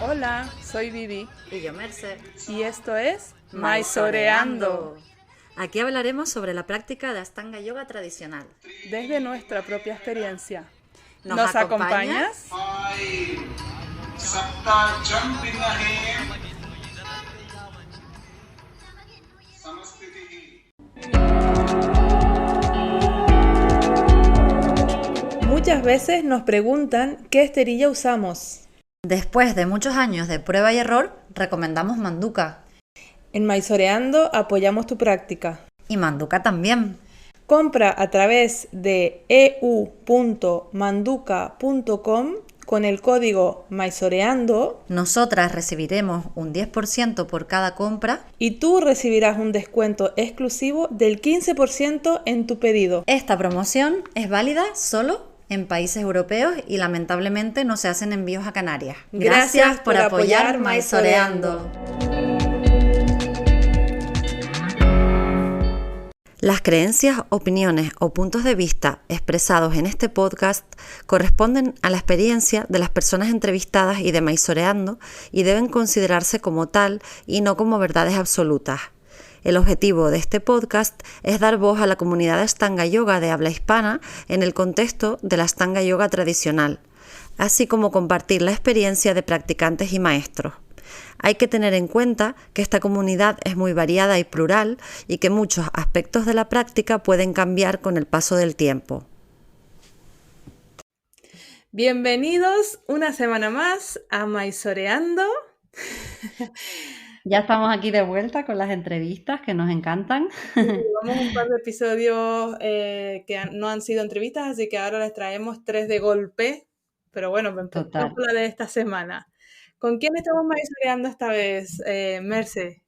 Hola, soy Vivi Y yo, Merced. y esto es Maizoreando. Maizoreando, Aquí hablaremos sobre la práctica de Ashtanga Yoga tradicional. desde nuestra propia experiencia. ¿Nos ¿Nos acompaña? acompañas? Muchas veces nos preguntan qué esterilla usamos. Después de muchos años de prueba y error, recomendamos Manduka. En Maizoreando apoyamos tu práctica. Y Manduka también. Compra a través de eu.manduka.com con el código Maizoreando Nosotras recibiremos un 10% por cada compra. y tú recibirás un descuento exclusivo del 15% en tu pedido. Esta promoción es válida solo en países europeos y lamentablemente no se hacen envíos a Canarias. Gracias Por por apoyar apoyar Maizoreando. Las creencias, opiniones o puntos de vista expresados en este podcast corresponden a la experiencia de las personas entrevistadas y de Maizoreando y deben considerarse como tal y no como verdades absolutas. El objetivo de este podcast es dar voz a la comunidad de Ashtanga Yoga de habla hispana en el contexto de la Ashtanga Yoga tradicional, así como compartir la experiencia de practicantes y maestros. Hay que tener en cuenta que esta comunidad es muy variada y plural y que muchos aspectos de la práctica pueden cambiar con el paso del tiempo. Bienvenidos una semana más a Maizoreando. Ya estamos aquí de vuelta con las entrevistas que nos encantan. Llevamos un par de episodios que no han sido entrevistas, así que ahora les traemos 3 de golpe. Pero bueno, empezamos Total. con la de esta semana. ¿Con quién estamos Maizoreando esta vez, Merce?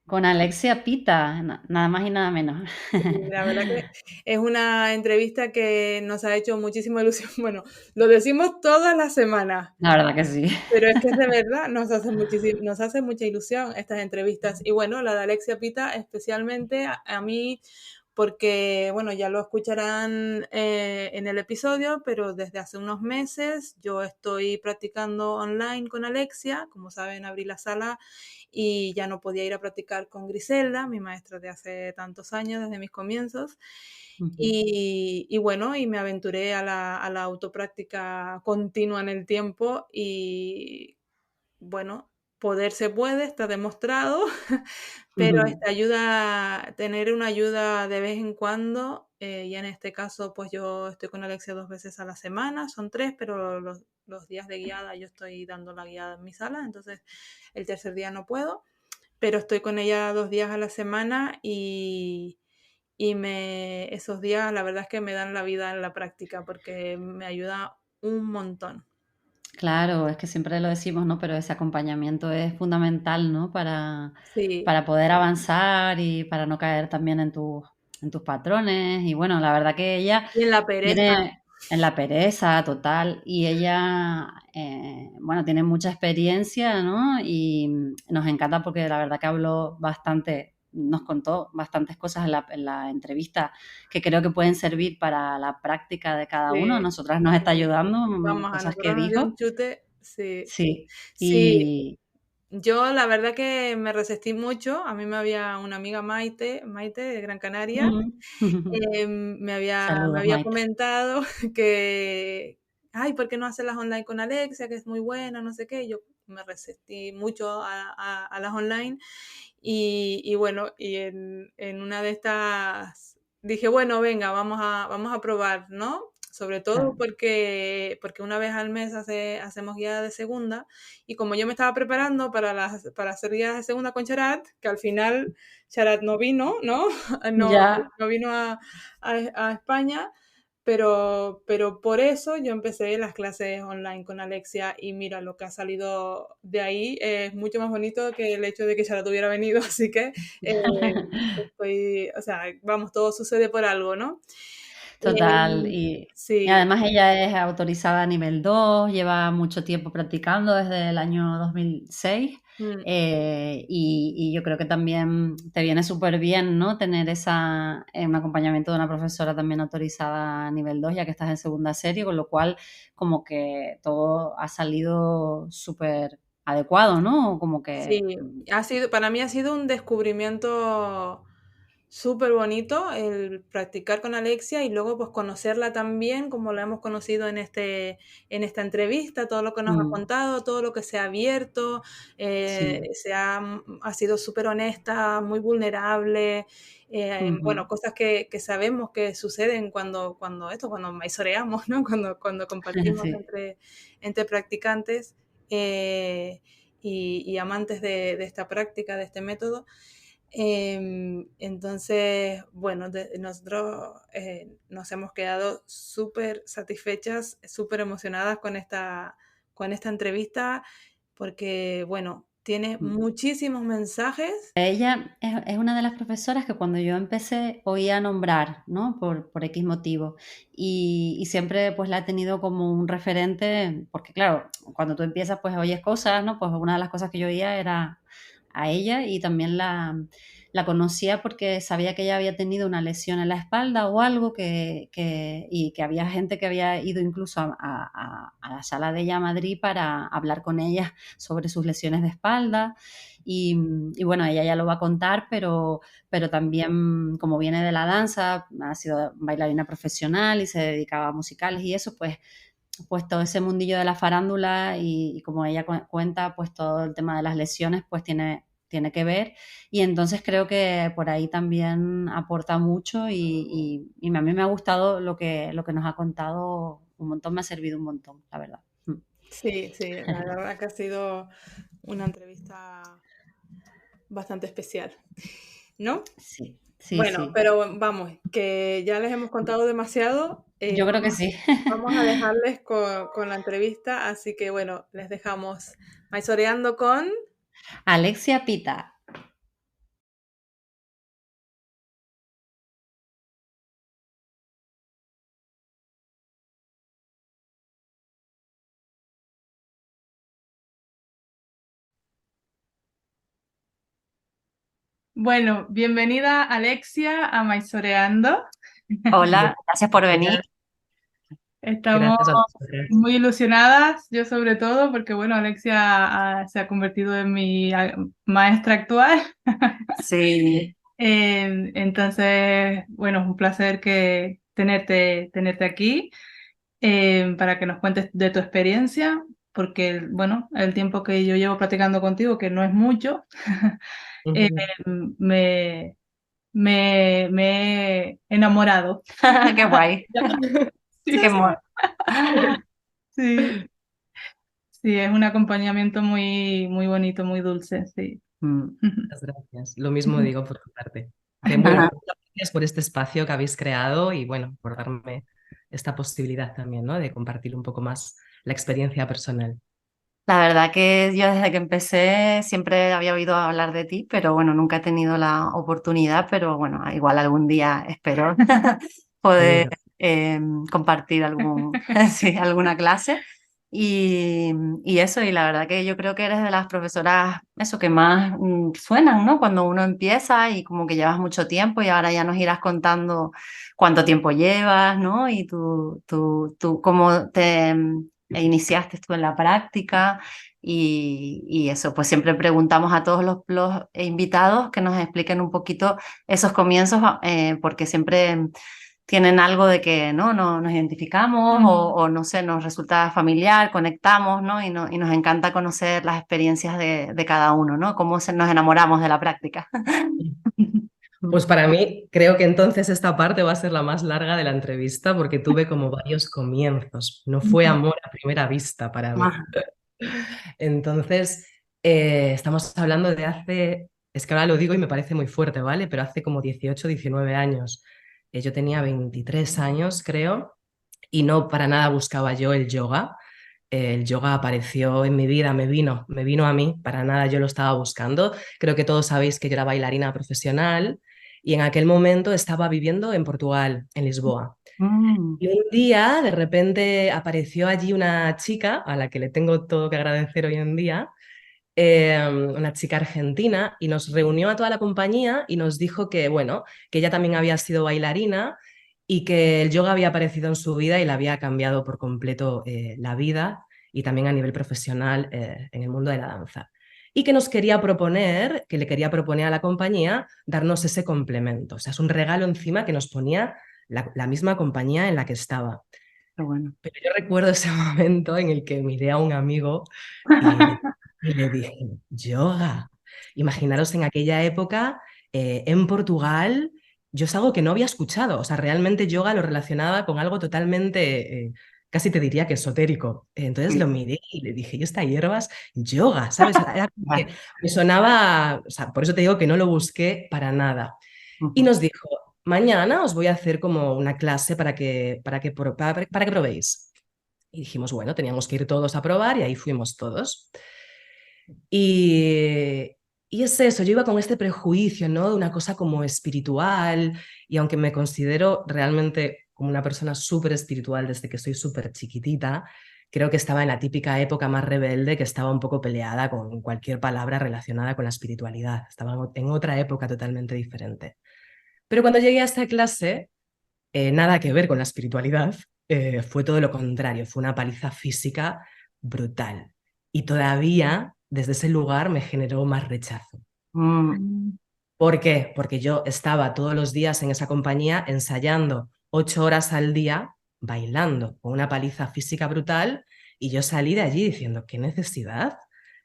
Con Alexia Pita, nada más y nada menos. La verdad que es una entrevista que nos ha hecho muchísima ilusión. Bueno, lo decimos todas las semanas, La verdad que sí. pero es que es de verdad, nos hace mucha ilusión estas entrevistas. Y bueno, la de Alexia Pita especialmente a mí, porque bueno, ya lo escucharán en el episodio, pero desde hace unos meses yo estoy practicando online con Alexia. Como saben, abrí la sala y ya no podía ir a practicar con Griselda, mi maestra de hace tantos años, desde mis comienzos. Y bueno, y me aventuré a la autopráctica continua en el tiempo y bueno, poder se puede, está demostrado, pero esta ayuda, tener una ayuda de vez en cuando, y en este caso pues yo estoy con Alexia 2 veces a la semana, son 3, pero los días de guiada yo estoy dando la guiada en mi sala, entonces el tercer día no puedo, pero estoy con ella 2 días a la semana y esos días la verdad es que me dan la vida en la práctica porque me ayuda un montón. Claro, es que siempre lo decimos, ¿no? Pero ese acompañamiento es fundamental, ¿no? Sí, Para poder avanzar y para no caer también en tus patrones. Y bueno, la verdad que ella y en la pereza. tiene en la pereza total y ella, bueno, tiene mucha experiencia, ¿no? Y nos encanta porque la verdad que habló bastante, nos contó bastantes cosas en la entrevista que creo que pueden servir para la práctica de cada uno. A Sí, nosotras nos está ayudando, vamos, a cosas que nosotros nos dio un dijo. chute, sí. Sí, Sí, y yo la verdad que me resistí mucho. A mí me había una amiga Maite de Gran Canaria, mm, me saludos, había Maite. comentado que, ay, ¿por qué no haces las online con Alexia? Que es muy buena, no sé qué. Yo me resistí mucho a las online y bueno, y en una de estas dije, bueno, venga, vamos a probar, ¿no? Sobre todo Claro. porque una vez al mes hacemos guía de segunda y como yo me estaba preparando para hacer guías de segunda con Charat, que al final Charat no vino, ¿no? No, Ya, no vino a España, pero por eso yo empecé las clases online con Alexia y mira, lo que ha salido de ahí es mucho más bonito que el hecho de que Charat hubiera venido, así que o sea, vamos, todo sucede por algo, ¿no? Total, y Sí, además ella es autorizada a nivel 2, lleva mucho tiempo practicando desde el año 2006, mm, y yo creo que también te viene súper bien, ¿no? Tener un acompañamiento de una profesora también autorizada a nivel 2, ya que estás en segunda serie, con lo cual como que todo ha salido súper adecuado, ¿no? Como que... sí, para mí ha sido un descubrimiento súper bonito el practicar con Alexia y luego pues conocerla también como la hemos conocido en esta entrevista, todo lo que nos ha mm, contado, todo lo que se ha abierto, sí. ha sido súper honesta, muy vulnerable, bueno, Ujú. cosas que sabemos que suceden cuando maizoreamos, ¿no? Cuando compartimos Sí. entre practicantes y amantes de esta práctica, de este método. Entonces, bueno, nosotros nos hemos quedado súper satisfechas, súper emocionadas con esta entrevista, porque, bueno, tiene Mm. muchísimos mensajes. Ella es una de las profesoras que cuando yo empecé oía nombrar, ¿no? Por X motivo. Y siempre pues la he tenido como un referente, porque claro, cuando tú empiezas pues oyes cosas, ¿no? Pues una de las cosas que yo oía era a ella, y también la conocía porque sabía que ella había tenido una lesión en la espalda o algo, y que había gente que había ido incluso a la sala de ella a Madrid para hablar con ella sobre sus lesiones de espalda. Y bueno, ella ya lo va a contar, pero también como viene de la danza, ha sido bailarina profesional y se dedicaba a musicales y eso, pues todo ese mundillo de la farándula, y como ella cuenta, pues todo el tema de las lesiones, pues tiene que ver. Y entonces creo que por ahí también aporta mucho, y a mí me ha gustado lo que nos ha contado un montón, me ha servido un montón, la verdad. Sí, sí, la verdad que ha sido una entrevista bastante especial, ¿no? Sí, sí, Bueno, sí. pero vamos, que ya les hemos contado demasiado. Yo creo que sí. Vamos a dejarles con la entrevista, así que bueno, les dejamos maizoreando con... Alexia Pita. Bueno, bienvenida Alexia a Maizoreando. Hola, gracias por venir. Gracias, Estamos gracias a vosotras. muy ilusionadas, yo sobre todo, porque bueno, Alexia se ha convertido en mi maestra actual. Sí, Entonces, bueno, es un placer tenerte aquí para que nos cuentes de tu experiencia, porque bueno, el tiempo que yo llevo practicando contigo, que no es mucho, eh, Ujú. me, me he enamorado. qué guay. Ya. Sí, Qué mo- sí, sí, es un acompañamiento muy, muy bonito, muy dulce, sí. Mm. Muchas gracias. Lo mismo digo por tu parte. Bueno, muchas gracias por este espacio que habéis creado y bueno, por darme esta posibilidad también, ¿no? De compartir un poco más la experiencia personal. La verdad que yo desde que empecé siempre había oído hablar de ti, pero bueno, nunca he tenido la oportunidad, pero bueno, igual algún día espero poder Seguro. compartir sí, alguna clase. Y eso, y la verdad que yo creo que eres de las profesoras, eso que más suenan, ¿no? Cuando uno empieza y como que llevas mucho tiempo, y ahora ya nos irás contando cuánto tiempo llevas, ¿no? Y cómo te iniciaste tú en la práctica. Y eso, pues siempre preguntamos a todos los invitados que nos expliquen un poquito esos comienzos, porque siempre tienen algo de que no nos identificamos, o no sé, nos resulta familiar, conectamos, ¿no? Y nos encanta conocer las experiencias de cada uno, ¿no? Cómo nos enamoramos de la práctica. Pues para mí, creo que entonces esta parte va a ser la más larga de la entrevista porque tuve como varios comienzos. No fue amor a primera vista para mí. Ah, Entonces, estamos hablando de hace, es que ahora lo digo y me parece muy fuerte, ¿vale? Pero hace como 18, 19 años. Yo tenía 23 años, creo, y no para nada buscaba yo el yoga. El yoga apareció en mi vida, me vino a mí, para nada yo lo estaba buscando. Creo que todos sabéis que yo era bailarina profesional y en aquel momento estaba viviendo en Portugal, en Lisboa. Y un día, de repente, apareció allí una chica a la que le tengo todo que agradecer hoy en día, una chica argentina, y nos reunió a toda la compañía y nos dijo que, bueno, que ella también había sido bailarina y que el yoga había aparecido en su vida y le había cambiado por completo la vida y también a nivel profesional en el mundo de la danza. Y que nos quería proponer, que le quería proponer a la compañía darnos ese complemento. O sea, es un regalo encima que nos ponía la misma compañía en la que estaba. Qué bueno. Pero yo recuerdo ese momento en el que miré a un amigo y le, y le dije, yoga. Imaginaros en aquella época, en Portugal, yo es algo que no había escuchado. O sea, realmente yoga lo relacionaba con algo totalmente, casi te diría que esotérico. Entonces lo Sí. miré y le dije, ¿y esta hierbas? Yoga, ¿sabes? Era como que Vale. me sonaba, o sea, por eso te digo que no lo busqué para nada. Y Ujú. nos dijo, mañana os voy a hacer como una clase para que probéis. Y dijimos, bueno, teníamos que ir todos a probar y ahí fuimos todos. Y, y es eso, yo iba con este prejuicio, ¿no? De una cosa como espiritual y aunque me considero realmente como una persona súper espiritual desde que soy súper chiquitita, creo que estaba en la típica época más rebelde que estaba un poco peleada con cualquier palabra relacionada con la espiritualidad. Estaba en otra época totalmente diferente. Pero cuando llegué a esta clase, nada que ver con la espiritualidad, fue todo lo contrario, fue una paliza física brutal. Y todavía desde ese lugar me generó más rechazo. Mm, ¿Por qué? Porque yo estaba todos los días en esa compañía ensayando 8 horas al día, bailando con una paliza física brutal, y yo salí de allí diciendo, ¿qué necesidad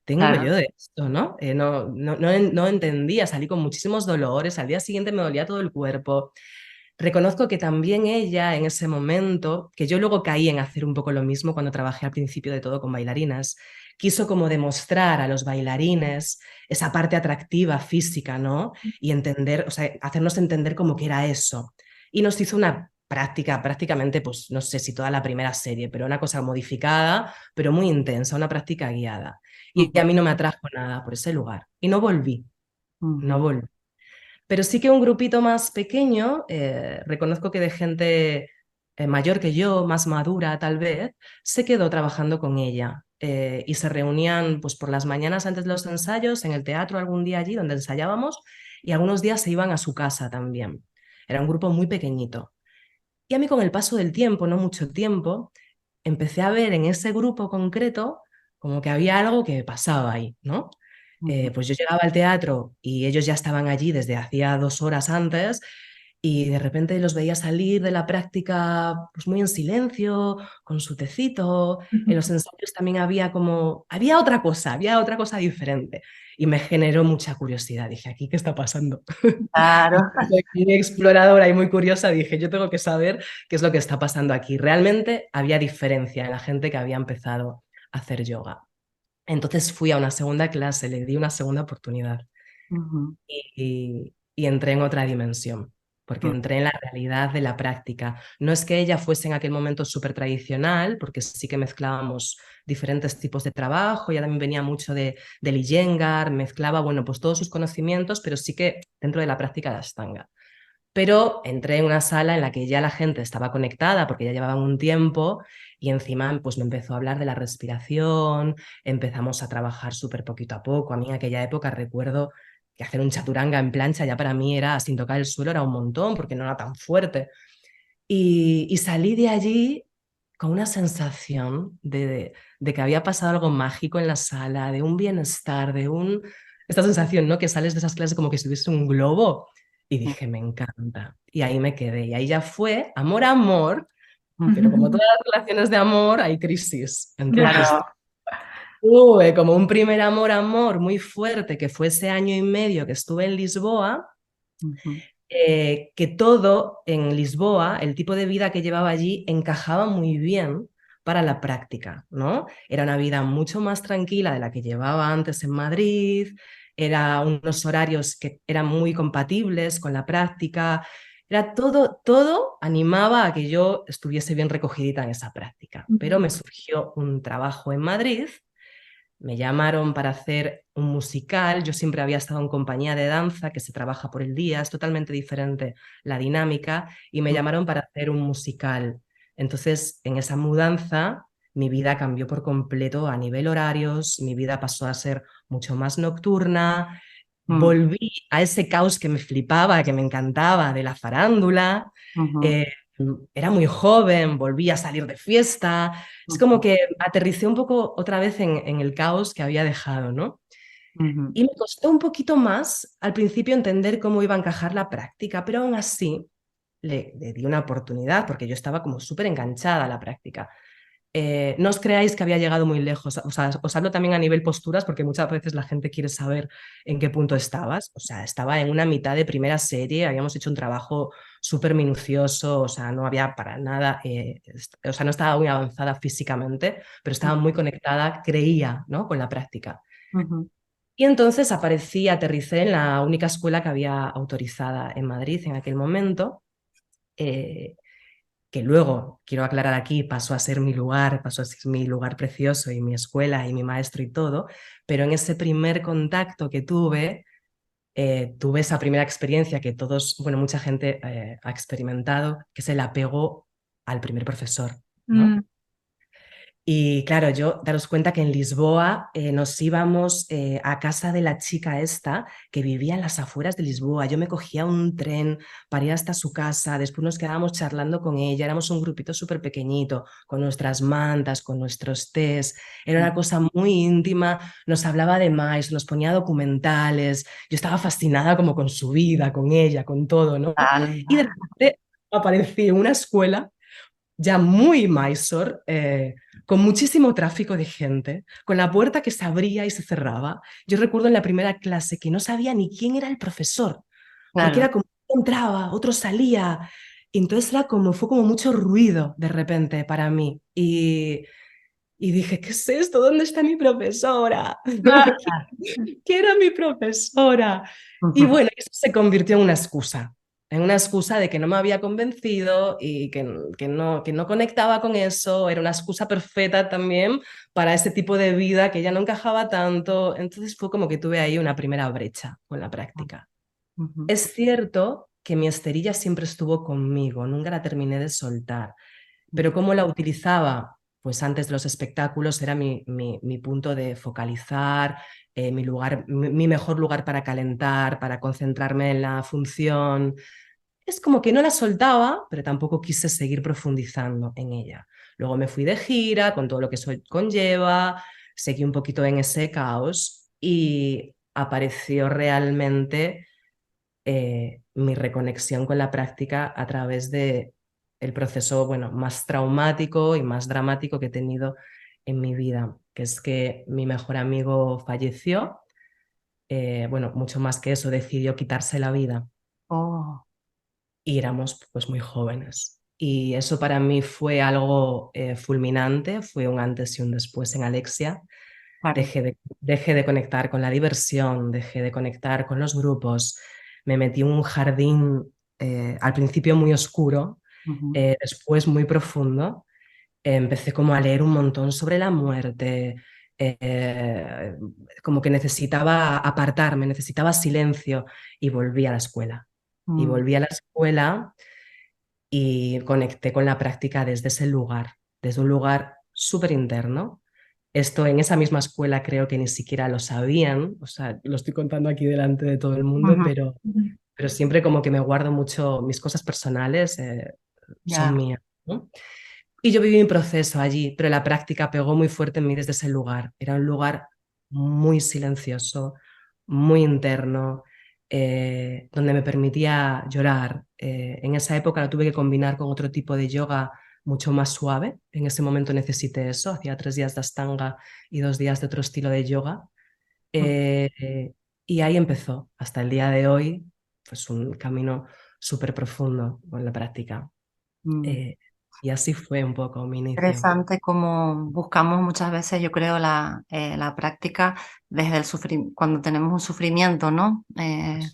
tengo claro. yo de esto? ¿No? No entendía, salí con muchísimos dolores, al día siguiente me dolía todo el cuerpo. Reconozco que también ella en ese momento, que yo luego caí en hacer un poco lo mismo cuando trabajé al principio de todo con bailarinas, quiso como demostrar a los bailarines esa parte atractiva física, ¿no? Y entender, o sea, hacernos entender como que era eso. Y nos hizo una práctica, prácticamente, pues no sé si toda la primera serie, pero una cosa modificada, pero muy intensa, una práctica guiada. Y a Ujú, mí no me atrajo nada por ese lugar. Y no volví, no ujú, volví. Pero sí que un grupito más pequeño, reconozco que de gente mayor que yo, más madura tal vez, se quedó trabajando con ella. Y se reunían pues por las mañanas antes de los ensayos en el teatro algún día allí donde ensayábamos y algunos días se iban a su casa también. Era un grupo muy pequeñito. Y a mí con el paso del tiempo, no mucho tiempo, empecé a ver en ese grupo concreto como que había algo que pasaba ahí, ¿no? ujú. Pues yo llegaba al teatro y ellos ya estaban allí desde hacía 2 horas antes y de repente los veía salir de la práctica pues muy en silencio, con su tecito. En los ensayos también había otra cosa diferente y me generó mucha curiosidad. Dije, ¿aquí qué está pasando? Claro. Soy muy exploradora y muy curiosa, dije, yo tengo que saber qué es lo que está pasando aquí. Realmente había diferencia en la gente que había empezado a hacer yoga. Entonces fui a una segunda clase, le di una segunda oportunidad Ujú, y entré en otra dimensión, porque ujú, entré en la realidad de la práctica. No es que ella fuese en aquel momento súper tradicional, porque sí que mezclábamos diferentes tipos de trabajo, ella también venía mucho del Iyengar, mezclaba, bueno, pues todos sus conocimientos, pero sí que dentro de la práctica de Ashtanga. Pero entré en una sala en la que ya la gente estaba conectada porque ya llevaban un tiempo y encima pues me empezó a hablar de la respiración, empezamos a trabajar súper poquito a poco. A mí en aquella época recuerdo que hacer un chaturanga en plancha ya para mí era, sin tocar el suelo, era un montón porque no era tan fuerte. Y salí de allí con una sensación de que había pasado algo mágico en la sala, de un bienestar, de un... Esta sensación, ¿no? Que sales de esas clases como que si hubiese un globo. Y dije, me encanta. Y ahí me quedé. Y ahí ya fue amor, amor. Pero como ujú. todas las relaciones de amor, hay crisis. Entonces, Claro. tuve como un primer amor, amor muy fuerte, que fue ese año y medio que estuve en Lisboa, Ujú, que todo en Lisboa, el tipo de vida que llevaba allí, encajaba muy bien para la práctica, ¿no? Era una vida mucho más tranquila de la que llevaba antes en Madrid, era unos horarios que eran muy compatibles con la práctica, era todo animaba a que yo estuviese bien recogidita en esa práctica. Pero ujú. me surgió un trabajo en Madrid, me llamaron para hacer un musical. Yo siempre había estado en compañía de danza, que se trabaja por el día, es totalmente diferente la dinámica, y me llamaron para hacer un musical. Entonces, en esa mudanza, mi vida cambió por completo a nivel horarios, mi vida pasó a ser mucho más nocturna, Mm, volví a ese caos que me flipaba, que me encantaba de la farándula. ujú, eh, Era muy joven, volví a salir de fiesta. Es como ujú, que aterricé un poco otra vez en el caos que había dejado, ¿no? ujú, Y me costó un poquito más al principio entender cómo iba a encajar la práctica, pero aún así le di una oportunidad porque yo estaba como súper enganchada a la práctica. No os creáis que había llegado muy lejos. O sea, os hablo también a nivel posturas porque muchas veces la gente quiere saber en qué punto estabas. O sea, estaba en una mitad de primera serie, habíamos hecho un trabajo súper minucioso, o sea, no había para nada, o sea, no estaba muy avanzada físicamente, pero estaba muy conectada, creía, ¿no? Con la práctica. ujú. Y entonces aparecí, aterricé en la única escuela que había autorizada en Madrid en aquel momento. eh, que luego, quiero aclarar aquí, pasó a ser mi lugar, pasó a ser mi lugar precioso y mi escuela y mi maestro y todo, pero en ese primer contacto que tuve, tuve esa primera experiencia que todos, bueno, mucha gente ha experimentado, que es el apego al primer profesor, ¿no? Mm, Y claro, yo daros cuenta que en Lisboa nos íbamos a casa de la chica esta que vivía en las afueras de Lisboa. Yo me cogía un tren para ir hasta su casa, después nos quedábamos charlando con ella, éramos un grupito súper pequeñito, con nuestras mantas, con nuestros tés, era una cosa muy íntima, nos hablaba de más, nos ponía documentales, yo estaba fascinada como con su vida, con ella, con todo, ¿no? Total. Y de repente aparecí en una escuela ya muy Mysore, con muchísimo tráfico de gente, con la puerta que se abría y se cerraba. Yo recuerdo en la primera clase que no sabía ni quién era el profesor, porque Claro. era como uno entraba, otro salía. Y entonces era como, fue como mucho ruido de repente para mí. Y dije, ¿qué es esto? ¿Dónde está mi profesora? ¿Qué era mi profesora? Y Ujú. bueno, eso se convirtió en una excusa de que no me había convencido y que no conectaba con eso, era una excusa perfecta también para ese tipo de vida que ya no encajaba tanto, entonces fue como que tuve ahí una primera brecha con la práctica. Ujú. Es cierto que mi esterilla siempre estuvo conmigo, nunca la terminé de soltar, pero ¿cómo la utilizaba? Pues antes de los espectáculos era mi punto de focalizar, mi lugar, mi mejor lugar para calentar, para concentrarme en la función. Es como que no la soltaba, pero tampoco quise seguir profundizando en ella. Luego me fui de gira con todo lo que eso conlleva, seguí un poquito en ese caos y apareció realmente mi reconexión con la práctica a través de el proceso, bueno, más traumático y más dramático que he tenido en mi vida, que es que mi mejor amigo falleció. Bueno, mucho más que eso, decidió quitarse la vida Oh, y éramos pues muy jóvenes. Y eso para mí fue algo fulminante, fue un antes y un después en Alexia. claro. Dejé de conectar con la diversión, dejé de conectar con los grupos, me metí en un jardín al principio muy oscuro, Ujú. después muy profundo. Empecé como a leer un montón sobre la muerte, eh, como que necesitaba apartarme, necesitaba silencio y volví a la escuela. Y Mm. volví a la escuela y conecté con la práctica desde ese lugar, desde un lugar súper interno. Esto en esa misma escuela creo que ni siquiera lo sabían, o sea, lo estoy contando aquí delante de todo el mundo, Ujú. pero siempre como que me guardo mucho mis cosas personales, son Ya. mías, ¿no? Y yo viví mi proceso allí, pero la práctica pegó muy fuerte en mí desde ese lugar. Era un lugar muy silencioso, muy interno, donde me permitía llorar. En esa época lo tuve que combinar con otro tipo de yoga mucho más suave. En ese momento necesité eso. Hacía 3 días de Ashtanga y 2 días de otro estilo de yoga. Y ahí empezó, hasta el día de hoy, pues un camino súper profundo con la práctica. Mm. Eh, y así fue un poco mi inicio. Interesante como buscamos muchas veces, yo creo, la práctica desde el cuando tenemos un sufrimiento, ¿no?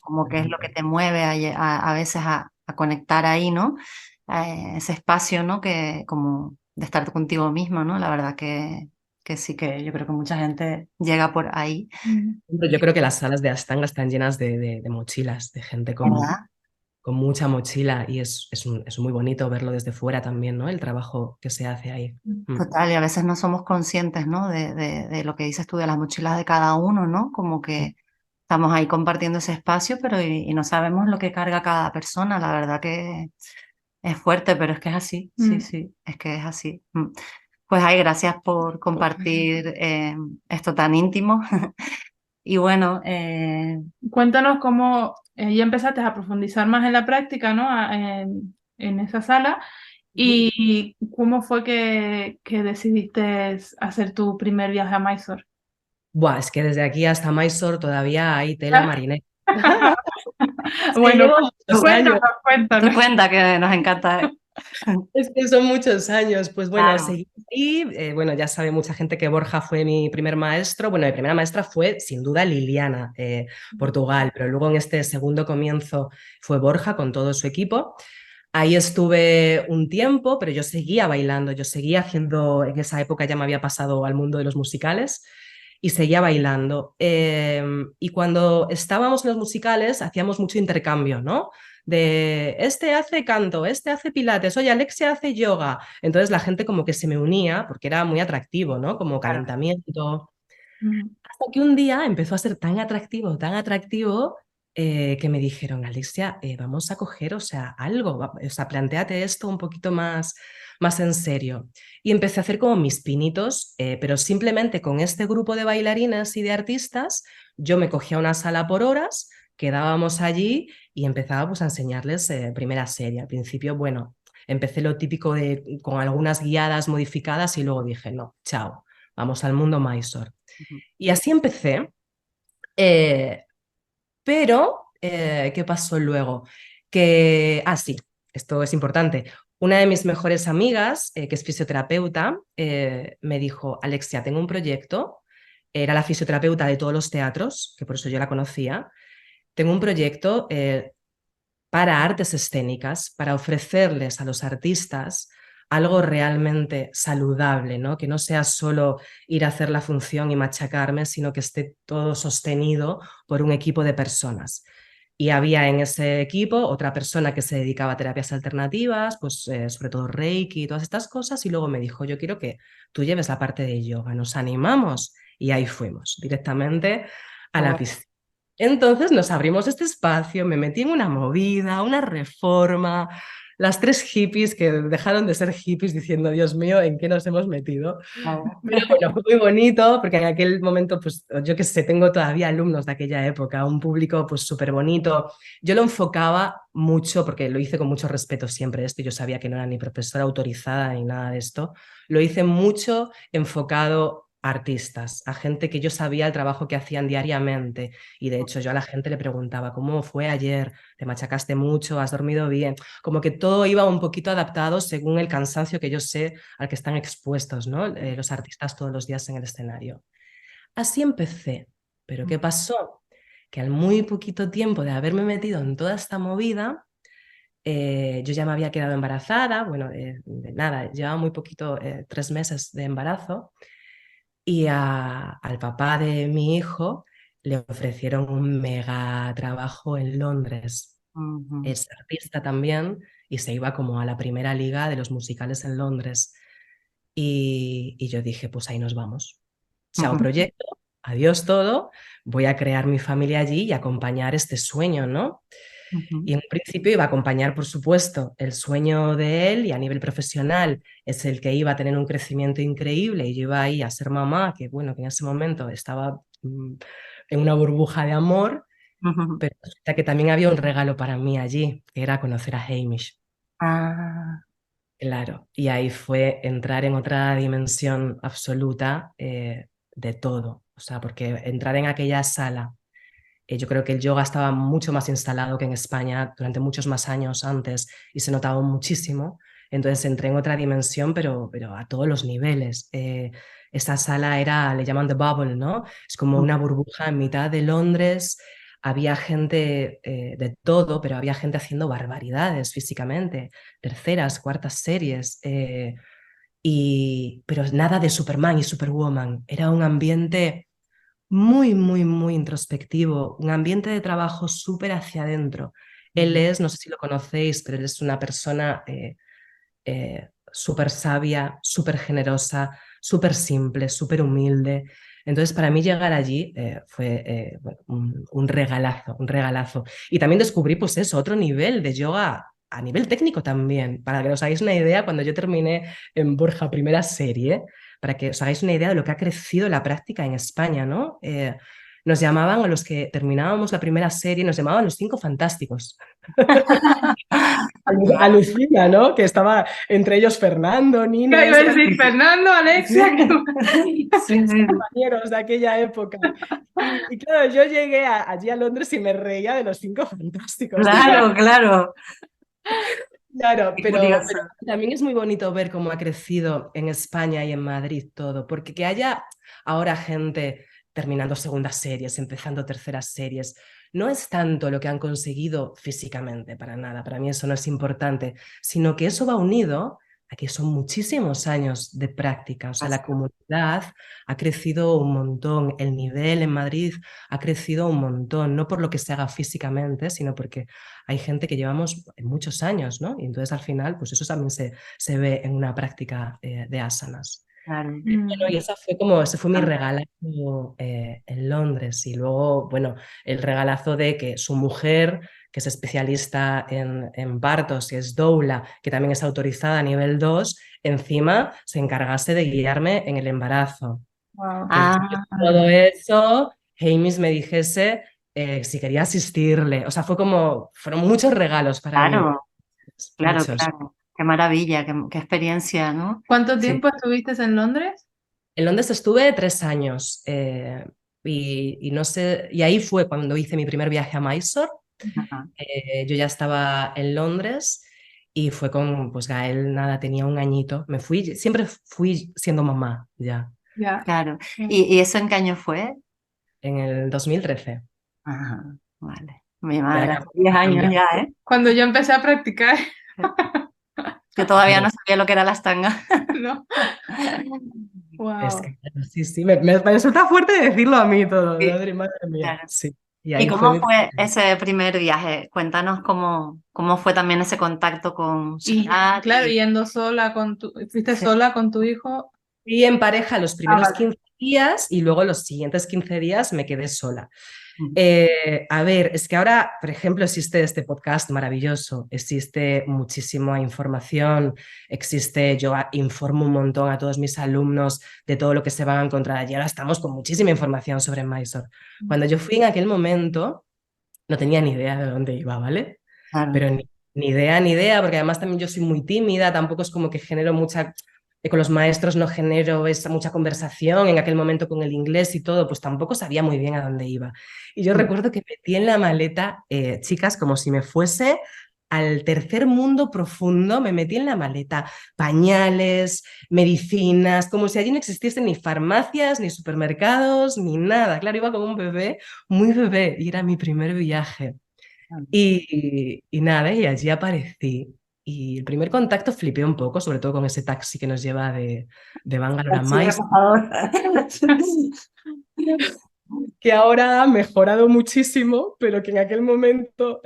Como que es lo que Absolutamente. te mueve a veces a conectar ahí, ¿no? Ese espacio, ¿no? Que como de estar contigo misma, ¿no? La verdad que que sí que yo creo que mucha gente llega por ahí, Pero yo creo que las salas de Ashtanga están llenas de mochilas, de gente ¿verdad? con mucha mochila y es muy bonito verlo desde fuera también, ¿no? El trabajo que se hace ahí. Mm. Total, y a veces no somos conscientes, ¿no? De lo que dices tú, de las mochilas de cada uno, ¿no? Como que estamos ahí compartiendo ese espacio, pero y no sabemos lo que carga cada persona. La verdad que es fuerte, pero es que es así, sí, sí, es que es así. Pues ay, gracias por compartir esto tan íntimo. Y bueno, Cuéntanos cómo ya empezaste a profundizar más en la práctica, ¿no? En esa sala. ¿Y cómo fue que decidiste hacer tu primer viaje a Mysore? Buah, es que desde aquí hasta Mysore todavía hay tela marinera. Es que Bueno, llevo muchos cuéntanos, años. tú cuéntanos. cuenta que nos encanta. Es que son muchos años. Pues bueno, Claro. seguí ahí. Bueno, ya sabe mucha gente que Borja fue mi primer maestro. Bueno, mi primera maestra fue sin duda Liliana, Portugal, pero luego en este segundo comienzo fue Borja con todo su equipo. Ahí estuve un tiempo, pero yo seguía bailando, yo seguía haciendo, en esa época ya me había pasado al mundo de los musicales y seguía bailando. Y cuando estábamos en los musicales hacíamos mucho intercambio, ¿no? De este hace canto, este hace pilates, oye, Alexia hace yoga. Entonces la gente como que se me unía porque era muy atractivo, ¿no? Como Claro. calentamiento. Ujú. Hasta que un día empezó a ser tan atractivo, que me dijeron, Alexia, vamos a coger, o sea, algo, o sea, plantéate esto un poquito más en serio. Y empecé a hacer como mis pinitos, pero simplemente con este grupo de bailarines y de artistas, yo me cogía una sala por horas, quedábamos allí y empezaba pues a enseñarles primera serie. Al principio, bueno, empecé lo típico con algunas guiadas modificadas y luego dije, no, chao, vamos al mundo Mysore. Ujú. Y así empecé, eh, pero ¿qué pasó luego? Sí, esto es importante. Una de mis mejores amigas, que es fisioterapeuta, me dijo, Alexia, tengo un proyecto. Era la fisioterapeuta de todos los teatros, que por eso yo la conocía. Tengo un proyecto para artes escénicas, para ofrecerles a los artistas algo realmente saludable, ¿no? Que no sea solo ir a hacer la función y machacarme, sino que esté todo sostenido por un equipo de personas. Y había en ese equipo otra persona que se dedicaba a terapias alternativas, pues sobre todo Reiki y todas estas cosas, y luego me dijo, yo quiero que tú lleves la parte de yoga, nos animamos, y ahí fuimos directamente a la Oh, piscina. Entonces nos abrimos este espacio, me metí en una movida, una reforma, las tres hippies que dejaron de ser hippies diciendo, Dios mío, ¿en qué nos hemos metido? oh. Pero bueno, fue muy bonito porque en aquel momento, pues yo qué sé, tengo todavía alumnos de aquella época, un público pues súper bonito. Yo lo enfocaba mucho porque lo hice con mucho respeto siempre esto, yo sabía que no era ni profesora autorizada ni nada de esto. Lo hice mucho enfocado a artistas, a gente que yo sabía el trabajo que hacían diariamente y de hecho yo a la gente le preguntaba, ¿cómo fue ayer? ¿Te machacaste mucho? ¿Has dormido bien? Como que todo iba un poquito adaptado según el cansancio que yo sé al que están expuestos, ¿no? Los artistas todos los días en el escenario. Así empecé. Pero ¿qué pasó? Que al muy poquito tiempo de haberme metido en toda esta movida, yo ya me había quedado embarazada, bueno, de nada, llevaba muy poquito, 3 meses de embarazo, y al papá de mi hijo le ofrecieron un mega trabajo en Londres. Ujú, Es artista también y se iba como a la primera liga de los musicales en Londres. Y yo dije, pues ahí nos vamos. Chao ujú, proyecto, adiós todo, voy a crear mi familia allí y acompañar este sueño, ¿no? ujú. Y en un principio iba a acompañar, por supuesto, el sueño de él y a nivel profesional es el que iba a tener un crecimiento increíble y yo iba ahí a ser mamá, que bueno, que en ese momento estaba en una burbuja de amor, Ujú. pero resulta que también había un regalo para mí allí, que era conocer a Hamish. Ah, Claro, y ahí fue entrar en otra dimensión absoluta, de todo. O sea, porque entrar en aquella sala, yo creo que el yoga estaba mucho más instalado que en España durante muchos más años antes y se notaba muchísimo. Entonces entré en otra dimensión, pero a todos los niveles. Esa sala era, le llaman The Bubble, ¿no? Es como una burbuja en mitad de Londres. Había gente de todo, pero había gente haciendo barbaridades físicamente, terceras, cuartas series. pero nada de Superman y Superwoman. Era un ambiente muy, muy, muy introspectivo, un ambiente de trabajo súper hacia adentro. Él es, no sé si lo conocéis, pero él es una persona súper sabia, súper generosa, súper simple, súper humilde. Entonces, para mí llegar allí fue bueno, un regalazo, un regalazo. Y también descubrí, pues eso, otro nivel de yoga a nivel técnico también. Para que os hagáis una idea, cuando yo terminé en Borja primera serie, para que os hagáis una idea de lo que ha crecido la práctica en España, ¿no? Nos llamaban, a los que terminábamos la primera serie, nos llamaban los cinco fantásticos. Alucina, ¿no? Que estaba entre ellos Fernando, Nino, Iba a eran decir Fernando, Alexia. Sí, sí. compañeros de aquella época. Y claro, yo llegué allí a Londres y me reía de los cinco fantásticos. Claro, claro. Claro, Qué pero curioso. también es muy bonito ver cómo ha crecido en España y en Madrid todo, porque que haya ahora gente terminando segundas series, empezando terceras series, no es tanto lo que han conseguido físicamente, para nada, para mí eso no es importante, sino que eso va unido a que son muchísimos años de práctica, o sea, la comunidad ha crecido un montón, el nivel en Madrid ha crecido un montón, no por lo que se haga físicamente, sino porque hay gente que llevamos muchos años, ¿no? Y entonces al final, pues eso también se ve en una práctica de asanas. Claro. Bueno, y ese fue mi regalazo en Londres. Y luego, bueno, el regalazo de que su mujer, que es especialista en partos y es doula, que también es autorizada a nivel 2 encima se encargase de guiarme en el embarazo. Wow. Que después de todo eso, Hamish me dijese si quería asistirle. O sea, fueron muchos regalos para mí, Claro, claro, muchos. claro. Qué maravilla, qué experiencia, ¿no? ¿Cuánto Sí. tiempo estuviste en Londres? En Londres estuve 3 años y no sé, y ahí fue cuando hice mi primer viaje a Mysore. Ajá. Yo ya estaba en Londres y fue con, pues Gael, nada, tenía un añito. Siempre fui siendo mamá ya, Ya. Claro. ¿Y eso en qué año fue? en el 2013. Ajá, vale. Mi Ya madre, la hace 10 ha años cambiado. ya, ¿eh? Cuando yo empecé a practicar, Yo todavía no Claro, sabía lo que era la estanga. ¿no? es Wow. que, claro, sí, sí, me resulta fuerte decirlo a mí todo, Sí, madre mía, claro. sí. Y ¿Y ahí fue cómo mi... fue ese primer viaje? Cuéntanos cómo fue también ese contacto con Y Sharat claro, y... yendo sola fuiste Sí. sola con tu hijo. Fui en pareja los Ah, primeros vale. 15 días y luego los siguientes 15 días me quedé sola. Mm. A ver, es que ahora, por ejemplo, existe este podcast maravilloso, existe muchísima información, yo informo un montón a todos mis alumnos de todo lo que se van a encontrar allí. Ahora estamos con muchísima información sobre Mysore. Cuando yo fui en aquel momento, no tenía ni idea de dónde iba, ¿vale? Claro. Pero ni idea, porque además también yo soy muy tímida, tampoco es como que genero con los maestros no genero mucha conversación en aquel momento con el inglés y todo, pues tampoco sabía muy bien a dónde iba. Y yo Mm. recuerdo que metí en la maleta, chicas, como si me fuese al tercer mundo profundo, me metí en la maleta pañales, medicinas, como si allí no existiesen ni farmacias, ni supermercados, ni nada. Claro, iba como un bebé, muy bebé, y era mi primer viaje. Y nada, y allí aparecí. Y el primer contacto flipé un poco, sobre todo con ese taxi que nos lleva de Bangalore a Sí, por Mysore, favor. que ahora ha mejorado muchísimo, pero que en aquel momento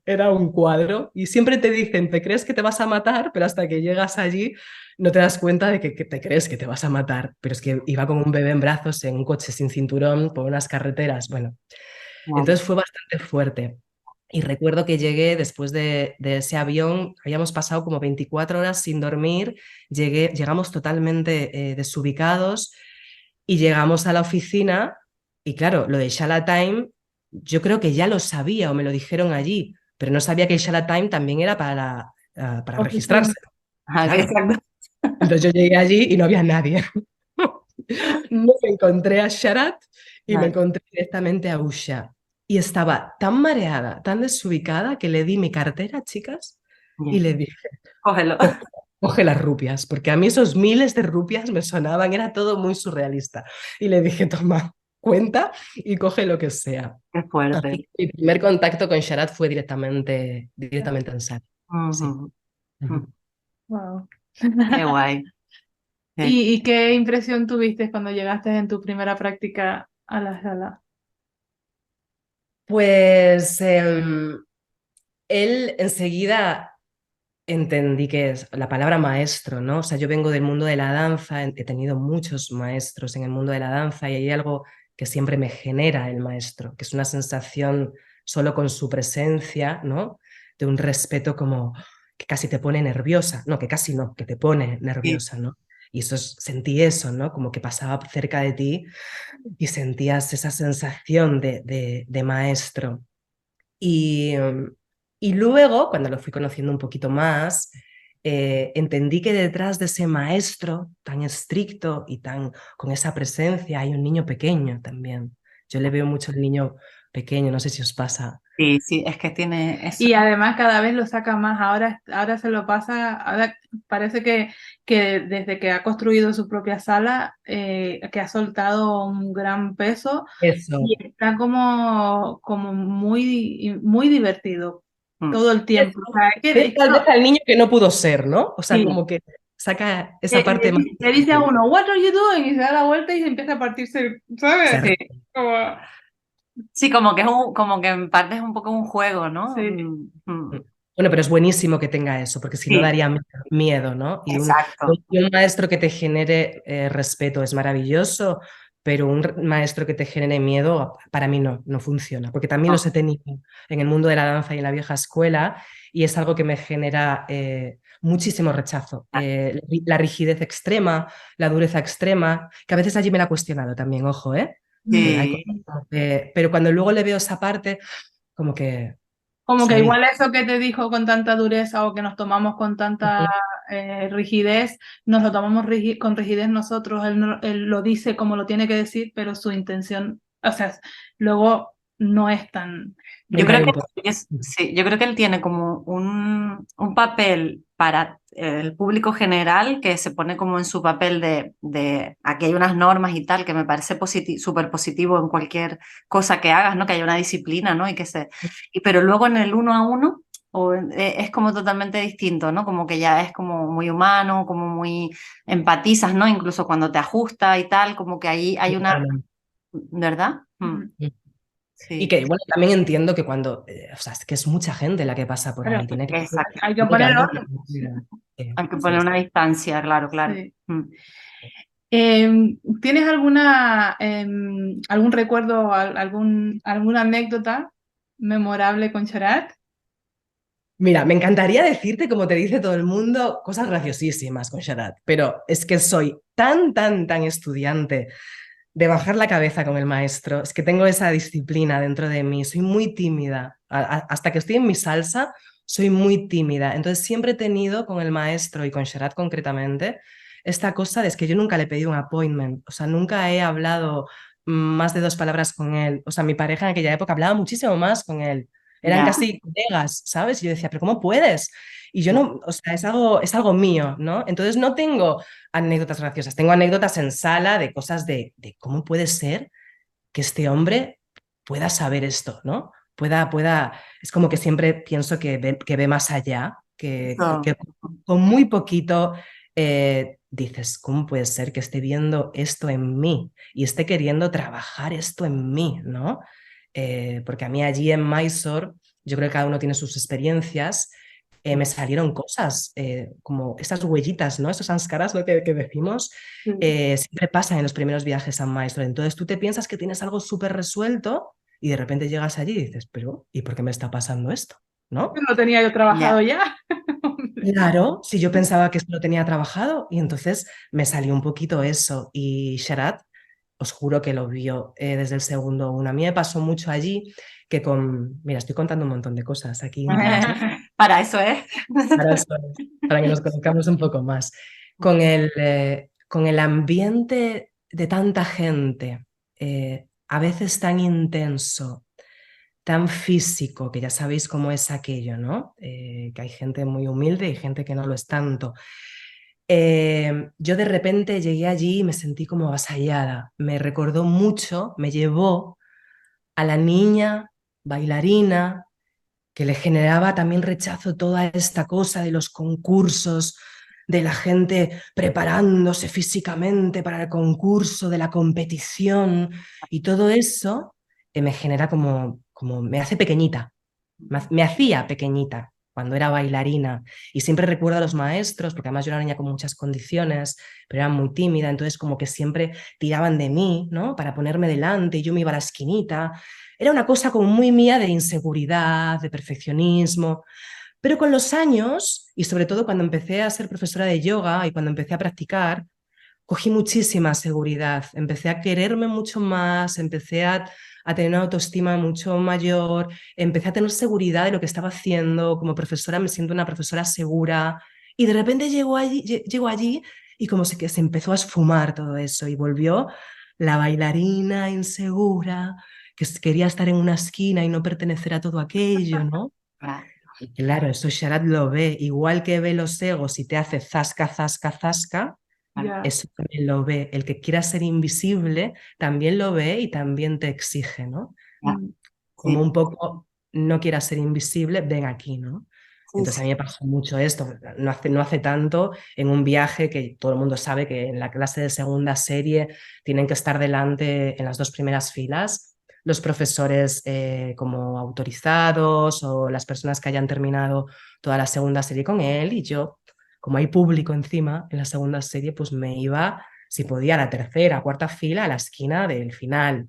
era un cuadro. Y siempre te dicen, te crees que te vas a matar, pero hasta que llegas allí no te das cuenta de que te crees que te vas a matar. Pero es que iba con un bebé en brazos en un coche sin cinturón por unas carreteras. Bueno, Claro. entonces fue bastante fuerte. Y recuerdo que llegué después de ese avión, habíamos pasado como 24 horas sin dormir, llegamos totalmente desubicados y llegamos a la oficina y claro, lo de Shala Time, yo creo que ya lo sabía o me lo dijeron allí, pero no sabía que el Shala Time también era para Oficina. registrarse. Ajá, Claro. exacto. Entonces yo llegué allí y no había nadie. No me encontré a Sharat y me Vale. encontré directamente a Usha. Y estaba tan mareada, tan desubicada, que le di mi cartera, chicas, y Bien. le dije, Cógelo. coge las rupias, porque a mí esos miles de rupias me sonaban, era todo muy surrealista. Y le dije, toma, cuenta y coge lo que sea. Qué Así fuerte. que mi primer contacto con Sharat fue directamente en SAT. Sí. Ujú. Ujú. Wow. Qué guay. ¿Y qué impresión tuviste cuando llegaste en tu primera práctica a la sala? Pues él enseguida entendí que es la palabra maestro, ¿no? O sea, yo vengo del mundo de la danza, he tenido muchos maestros en el mundo de la danza y hay algo que siempre me genera el maestro, que es una sensación solo con su presencia, ¿no? De un respeto como que casi te pone nerviosa, no, que casi no, que te pone Sí. nerviosa, ¿no? Y sentí eso, ¿no? Como que pasaba cerca de ti y sentías esa sensación de maestro. Y, y luego, cuando lo fui conociendo un poquito más, entendí que detrás de ese maestro tan estricto y tan con esa presencia hay un niño pequeño también. Yo le veo mucho al niño pequeño, no sé si os pasa. Sí, sí, es que tiene eso. Y además cada vez lo saca más, ahora se lo pasa, ahora parece que desde que ha construido su propia sala, que ha soltado un gran peso Eso. y está como muy, muy divertido Mm. todo el Es, tiempo. O sea, es tal vez al niño que no pudo ser, ¿no? O sea, sí. como que saca esa Le, parte más le dice a difícil. uno, "What are you doing?" Y se da la vuelta y se empieza a partirse, Se ¿sabes? Sí, Como, sí, como que como que en parte es un poco un juego, ¿no? sí. Bueno, pero es buenísimo que tenga eso, porque si no Sí, daría miedo, ¿no? exacto. Y un maestro que te genere respeto es maravilloso, pero un maestro que te genere miedo, para mí no funciona, porque también los he tenido en el mundo de la danza y en la vieja escuela, y es algo que me genera muchísimo rechazo. La rigidez extrema, la dureza extrema, que a veces allí me la he cuestionado también, ojo, ¿eh? Hay cosas Sí, pero cuando luego le veo esa parte, como que Como que salí. igual eso que te dijo con tanta dureza o que nos tomamos con tanta rigidez, nos lo tomamos con rigidez nosotros, él lo dice como lo tiene que decir, pero su intención, o sea, luego no es tan... yo Nunca creo hay que un poco. sí, yo creo que él tiene como un papel para el público general que se pone como en su papel de aquí hay unas normas y tal, que me parece súper positivo en cualquier cosa que hagas, ¿no? Que haya una disciplina, ¿no? Pero luego en el uno a uno es como totalmente distinto, ¿no? Como que ya es como muy humano, como muy empatizas, ¿no? Incluso cuando te ajusta y tal, como que ahí hay una, ¿verdad? Mm, Y Sí, que, bueno, también entiendo que cuando, o sea, es que es mucha gente la que pasa por claro, ahí, tiene que, exacto. hay que tiene que poner haber orden. Hay que sí, poner una distancia, claro, claro. Sí. Mm. ¿Tienes algún recuerdo, alguna anécdota memorable con Charat? Mira, me encantaría decirte, como te dice todo el mundo, cosas graciosísimas con Sharat, pero es que soy tan estudiante de bajar la cabeza con el maestro, es que tengo esa disciplina dentro de mí, soy muy tímida, hasta que estoy en mi salsa, soy muy tímida, entonces siempre he tenido con el maestro y con Sharat concretamente esta cosa de es que yo nunca le he pedido un appointment, o sea, nunca he hablado más de dos palabras con él, o sea, mi pareja en aquella época hablaba muchísimo más con él. Eran Ya, casi colegas, ¿sabes? Y yo decía, pero ¿cómo puedes? Y yo no, o sea, es algo mío, ¿no? Entonces no tengo anécdotas graciosas, tengo anécdotas en sala de cosas de cómo puede ser que este hombre pueda saber esto, ¿no? Es como que siempre pienso que ve más allá, eso. que con muy poquito dices, ¿cómo puede ser que esté viendo esto en mí y esté queriendo trabajar esto en mí, ¿no? Porque a mí allí en Mysore, yo creo que cada uno tiene sus experiencias, me salieron cosas como esas huellitas, ¿no? Esos sanskaras, lo que decimos, Sí. siempre pasan en los primeros viajes a maestro. Entonces tú te piensas que tienes algo súper resuelto y de repente llegas allí y dices, pero ¿y por qué me está pasando esto? ¿No? Lo tenía yo trabajado Ya. ya. Claro, si yo pensaba que esto lo tenía trabajado y entonces me salió un poquito eso y Sharat, os juro que lo vio desde el segundo uno. A mí me pasó mucho allí que mira, estoy contando un montón de cosas aquí íntimas, ¿no? Para eso es. Para, para que nos conozcamos un poco más. Con el ambiente de tanta gente, a veces tan intenso, tan físico, que ya sabéis cómo es aquello, ¿no? Que hay gente muy humilde y gente que no lo es tanto. Yo de repente llegué allí y me sentí como avasallada. Me recordó mucho, me llevó a la niña bailarina que le generaba también rechazo toda esta cosa de los concursos, de la gente preparándose físicamente para el concurso, de la competición y todo eso me genera como me hace pequeñita, me hacía pequeñita cuando era bailarina y siempre recuerdo a los maestros, porque además yo era una niña con muchas condiciones, pero era muy tímida, entonces como que siempre tiraban de mí, ¿no? Para ponerme delante y yo me iba a la esquinita. Era una cosa como muy mía de inseguridad, de perfeccionismo, pero con los años, y sobre todo cuando empecé a ser profesora de yoga y cuando empecé a practicar, cogí muchísima seguridad, empecé a quererme mucho más, empecé a tener una autoestima mucho mayor, empecé a tener seguridad de lo que estaba haciendo, como profesora me siento una profesora segura y de repente llego allí y como que se empezó a esfumar todo eso y volvió la bailarina insegura que quería estar en una esquina y no pertenecer a todo aquello, ¿no? Claro. Y claro, eso Sharat lo ve, igual que ve los egos y te hace zasca, zasca, zasca, Ya. eso también lo ve. El que quiera ser invisible también lo ve y también te exige, ¿no? Mm. Como Sí, un poco no quieras ser invisible, ven aquí, ¿no? sí, Entonces a sí. mí me pasó mucho esto, no hace tanto, en un viaje que todo el mundo sabe que en la clase de segunda serie tienen que estar delante en las dos primeras filas los profesores como autorizados o las personas que hayan terminado toda la segunda serie con él y yo, como hay público encima en la segunda serie, pues me iba, si podía, a la tercera, cuarta fila, a la esquina del final.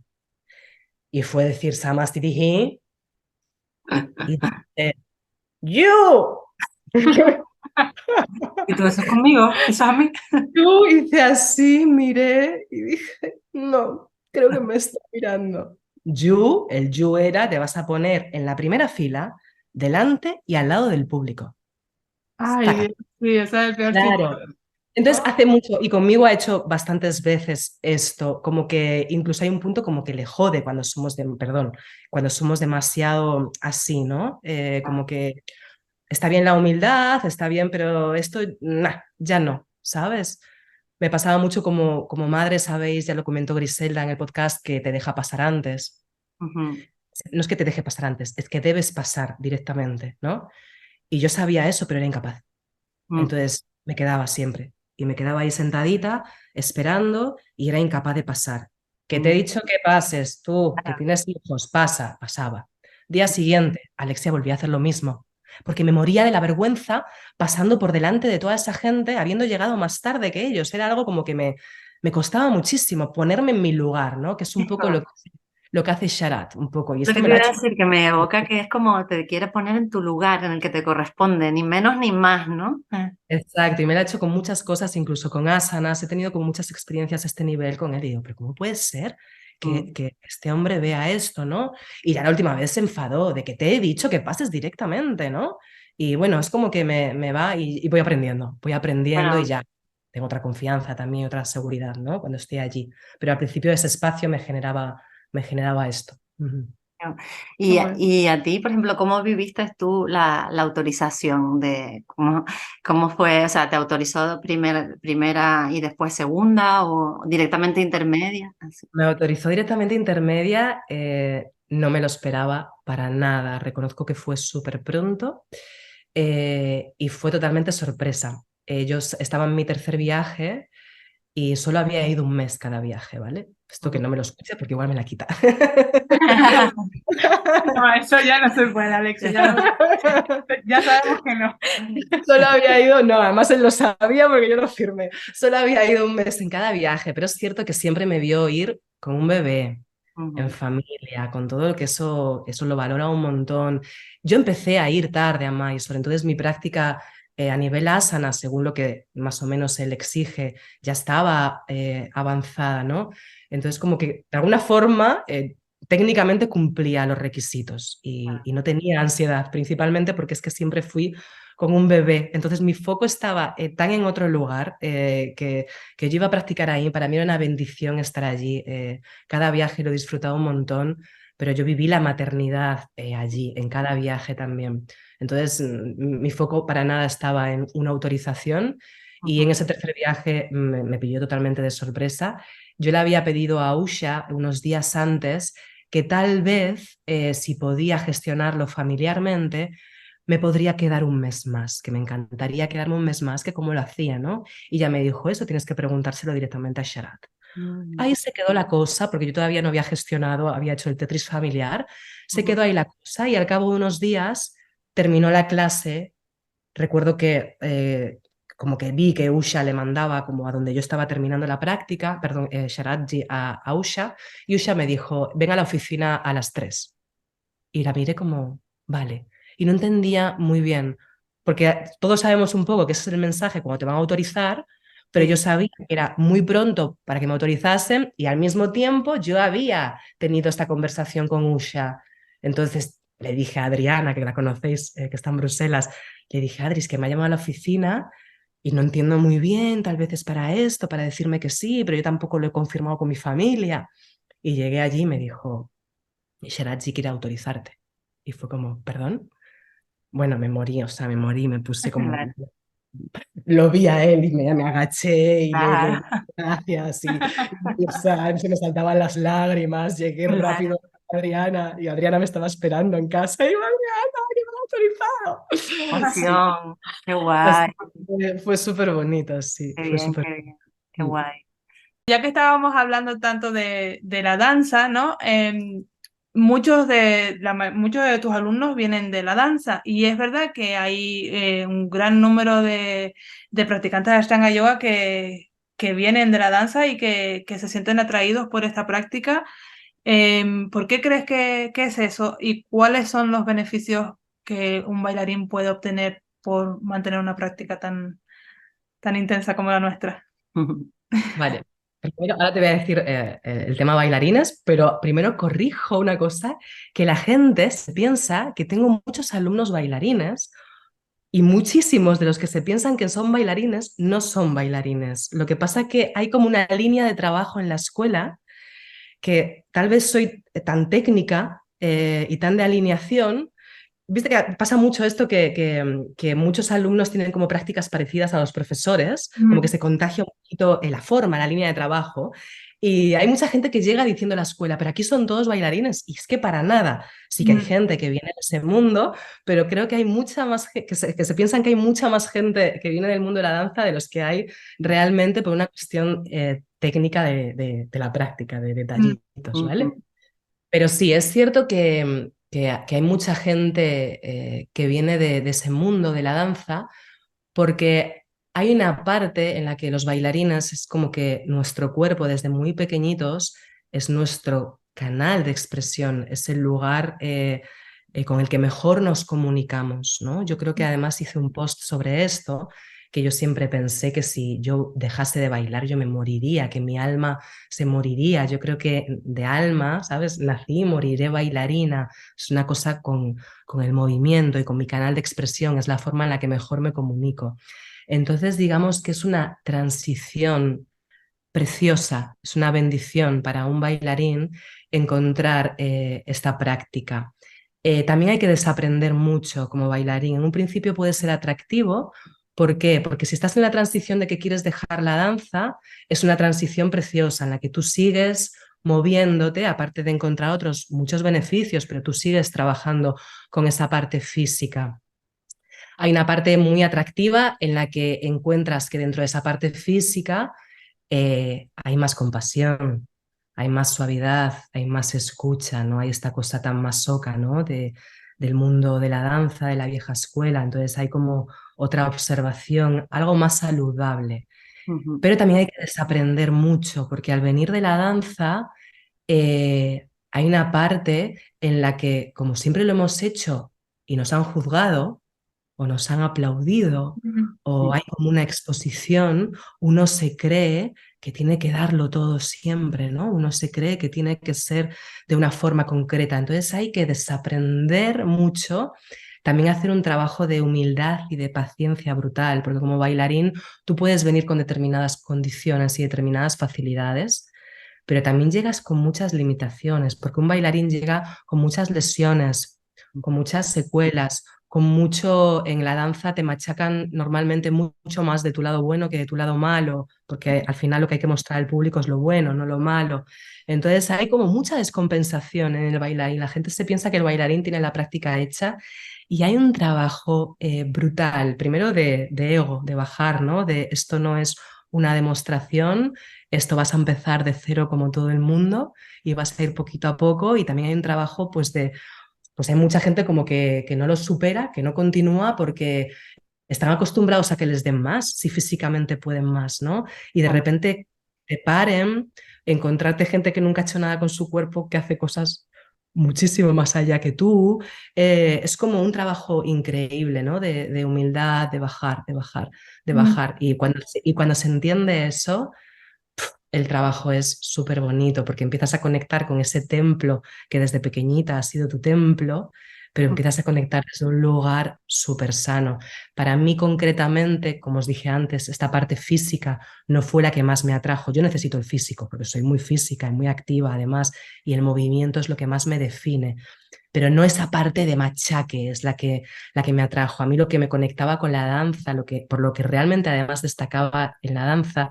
Y fue decir Samastitihi y dice, ¡You! ¿Y tú eso es conmigo? ¿Eso es a mí? Yo hice así, miré y dije, no, creo que me está mirando. El you era, te vas a poner en la primera fila, delante y al lado del público. Ay, Taca. Dios, sí, ese es el peor sitio. Claro. Entonces Oh, hace mucho, y conmigo ha hecho bastantes veces esto, como que incluso hay un punto como que le jode cuando perdón, cuando somos demasiado así, ¿no? Como que está bien la humildad, está bien, pero esto, nah, ya no, ¿sabes? Me pasaba mucho como madre, sabéis, ya lo comentó Griselda en el podcast, que te deja pasar antes. Ujú. No es que te deje pasar antes, es que debes pasar directamente, ¿no? Y yo sabía eso, pero era incapaz. Mm. Entonces me quedaba siempre. Y me quedaba ahí sentadita, esperando, y era incapaz de pasar. Que te he Mm. dicho que pases, tú, que Claro. tienes hijos, pasaba. Día siguiente, Alexia volvía a hacer lo mismo, porque me moría de la vergüenza pasando por delante de toda esa gente, habiendo llegado más tarde que ellos. Era algo como que me costaba muchísimo ponerme en mi lugar, ¿no? Que es un poco Eso. lo que hace Sharat, un poco. Y Lo esto que me te lo ha iba a hecho. decir, que me evoca que es como te quiere poner en tu lugar, en el que te corresponde, ni menos ni más, ¿no? Exacto, y me lo ha hecho con muchas cosas, incluso con asanas, he tenido como muchas experiencias a este nivel con él y digo, pero ¿cómo puede ser Mm. que este hombre vea esto, ¿no? Y ya la última vez se enfadó de que te he dicho que pases directamente, ¿no? Y bueno, es como que me va y voy aprendiendo y Bueno, ya tengo otra confianza también, otra seguridad, ¿no? Cuando estoy allí. Pero al principio ese espacio me generaba esto. Ujú. qué y, bueno. y a ti, por ejemplo, ¿cómo viviste tú la autorización de cómo fue? O sea, ¿te autorizó primera y después segunda o directamente intermedia? Así. Me autorizó directamente intermedia, no me lo esperaba para nada. Reconozco que fue súper pronto y fue totalmente sorpresa. Yo estaba en mi tercer viaje y solo había ido un mes cada viaje, ¿vale? Esto que Ujú. no me lo escuche porque igual me la quita. No, eso ya no se puede, Alexia, ya sabemos que no. Solo había ido, no, además él lo sabía porque yo lo firmé. Solo había ido un mes en cada viaje, pero es cierto que siempre me vio ir con un bebé, en Ujú. familia, con todo lo que eso lo valora un montón. Yo empecé a ir tarde a Mysore, entonces mi práctica a nivel asana, según lo que más o menos él exige, ya estaba avanzada, ¿no? Entonces como que de alguna forma técnicamente cumplía los requisitos y no tenía ansiedad, principalmente porque es que siempre fui con un bebé. Entonces mi foco estaba tan en otro lugar que yo iba a practicar ahí. Para mí era una bendición estar allí. Cada viaje lo he disfrutado un montón, pero yo viví la maternidad allí, en cada viaje también. Entonces mi foco para nada estaba en una autorización y en Ujú. ese tercer viaje me pilló totalmente de sorpresa. Yo le había pedido a Usha unos días antes que tal vez, si podía gestionarlo familiarmente, me podría quedar un mes más, que me encantaría quedarme un mes más, que cómo lo hacía, ¿no? Y ya me dijo, eso tienes que preguntárselo directamente a Sharat. Ahí se quedó la cosa, porque yo todavía no había gestionado, había hecho el Tetris familiar, se quedó ahí la cosa y al cabo de unos días terminó la clase. Recuerdo que como que vi que Usha le mandaba como a donde yo estaba terminando la práctica, perdón, Sharatji a Usha, y Usha me dijo, ven a la oficina a las 3. Y la miré como, vale. Y no entendía muy bien, porque todos sabemos un poco que ese es el mensaje cuando te van a autorizar, pero yo sabía que era muy pronto para que me autorizasen y al mismo tiempo yo había tenido esta conversación con Usha. Entonces le dije a Adriana, que la conocéis, que está en Bruselas, le dije, Adri, es que me ha llamado a la oficina y no entiendo muy bien, tal vez es para esto, para decirme que sí, pero yo tampoco lo he confirmado con mi familia. Y llegué allí y me dijo, Sherazi quiere autorizarte. Y fue como, ¿perdón? Bueno, me morí, o sea, me morí, me puse como, Claro. lo vi a él y me agaché y le di Claro, gracias y, o sea, se me saltaban las lágrimas, llegué claro. rápido a Adriana y Adriana me estaba esperando en casa y yo, Adriana, que me ha autorizado. Sí, Emoción, qué así guay, fue súper bonito, sí, qué fue bien, súper. qué bien, qué guay. Ya que estábamos hablando tanto de la danza, ¿no? Muchos de tus alumnos vienen de la danza y es verdad que hay un gran número de practicantes de Ashtanga Yoga que vienen de la danza y que se sienten atraídos por esta práctica. ¿Por qué crees que es eso? ¿Y cuáles son los beneficios que un bailarín puede obtener por mantener una práctica tan intensa como la nuestra? Vale. Primero, ahora te voy a decir el tema bailarines, pero primero corrijo una cosa, que la gente se piensa que tengo muchos alumnos bailarines y muchísimos de los que se piensan que son bailarines no son bailarines. Lo que pasa es que hay como una línea de trabajo en la escuela que tal vez soy tan técnica y tan de alineación. Viste que pasa mucho esto que muchos alumnos tienen como prácticas parecidas a los profesores, como que Mm, se contagia un poquito la forma, la línea de trabajo. Y hay mucha gente que llega diciendo a la escuela, pero aquí son todos bailarines. Y es que para nada. Sí que hay mm, gente que viene de ese mundo, pero creo que hay mucha más, que se piensan que hay mucha más gente que viene del mundo de la danza de los que hay realmente por una cuestión técnica de la práctica, de mm, detallitos, ¿vale? Ujú. Pero sí, es cierto que hay mucha gente que viene de ese mundo de la danza, porque hay una parte en la que los bailarines es como que nuestro cuerpo desde muy pequeñitos es nuestro canal de expresión, es el lugar con el que mejor nos comunicamos, ¿no? Yo creo que además hice un post sobre esto, que yo siempre pensé que si yo dejase de bailar yo me moriría, que mi alma se moriría. Yo creo que de alma, ¿sabes? Nací y moriré bailarina. Es una cosa con el movimiento y con mi canal de expresión, es la forma en la que mejor me comunico. Entonces, digamos que es una transición preciosa, es una bendición para un bailarín encontrar esta práctica. También hay que desaprender mucho como bailarín. En un principio puede ser atractivo. ¿Por qué? Porque si estás en la transición de que quieres dejar la danza, es una transición preciosa en la que tú sigues moviéndote, aparte de encontrar otros muchos beneficios, pero tú sigues trabajando con esa parte física. Hay una parte muy atractiva en la que encuentras que dentro de esa parte física hay más compasión, hay más suavidad, hay más escucha, no hay esta cosa tan masoca, ¿no? Del mundo de la danza, de la vieja escuela. Entonces hay como otra observación, algo más saludable. Ujú. Pero también hay que desaprender mucho, porque al venir de la danza hay una parte en la que, como siempre lo hemos hecho y nos han juzgado, o nos han aplaudido, mm, o hay como una exposición, uno se cree que tiene que darlo todo siempre, ¿no? Uno se cree que tiene que ser de una forma concreta. Entonces hay que desaprender mucho, también hacer un trabajo de humildad y de paciencia brutal, porque como bailarín tú puedes venir con determinadas condiciones y determinadas facilidades, pero también llegas con muchas limitaciones, porque un bailarín llega con muchas lesiones, con muchas secuelas, con mucho, en la danza te machacan normalmente mucho más de tu lado bueno que de tu lado malo, porque al final lo que hay que mostrar al público es lo bueno, no lo malo. Entonces hay como mucha descompensación en el bailarín. La gente se piensa que el bailarín tiene la práctica hecha Y hay un trabajo brutal, primero de ego, de bajar, ¿no? De esto no es una demostración, esto vas a empezar de cero como todo el mundo y vas a ir poquito a poco. Y también hay un trabajo pues pues hay mucha gente como que no lo supera, que no continúa porque están acostumbrados a que les den más, si físicamente pueden más, ¿no? Y de repente te paren, encontrarte gente que nunca ha hecho nada con su cuerpo, que hace cosas muchísimo más allá que tú, es como un trabajo increíble, ¿no? De humildad, de bajar, de bajar, de Mm. bajar. Y cuando se entiende eso, el trabajo es súper bonito porque empiezas a conectar con ese templo que desde pequeñita ha sido tu templo, pero empiezas a conectar desde un lugar súper sano. Para mí concretamente, como os dije antes, esta parte física no fue la que más me atrajo. Yo necesito el físico porque soy muy física y muy activa además, y el movimiento es lo que más me define. Pero no esa parte de machaque es la que me atrajo. A mí lo que me conectaba con la danza, por lo que realmente además destacaba en la danza,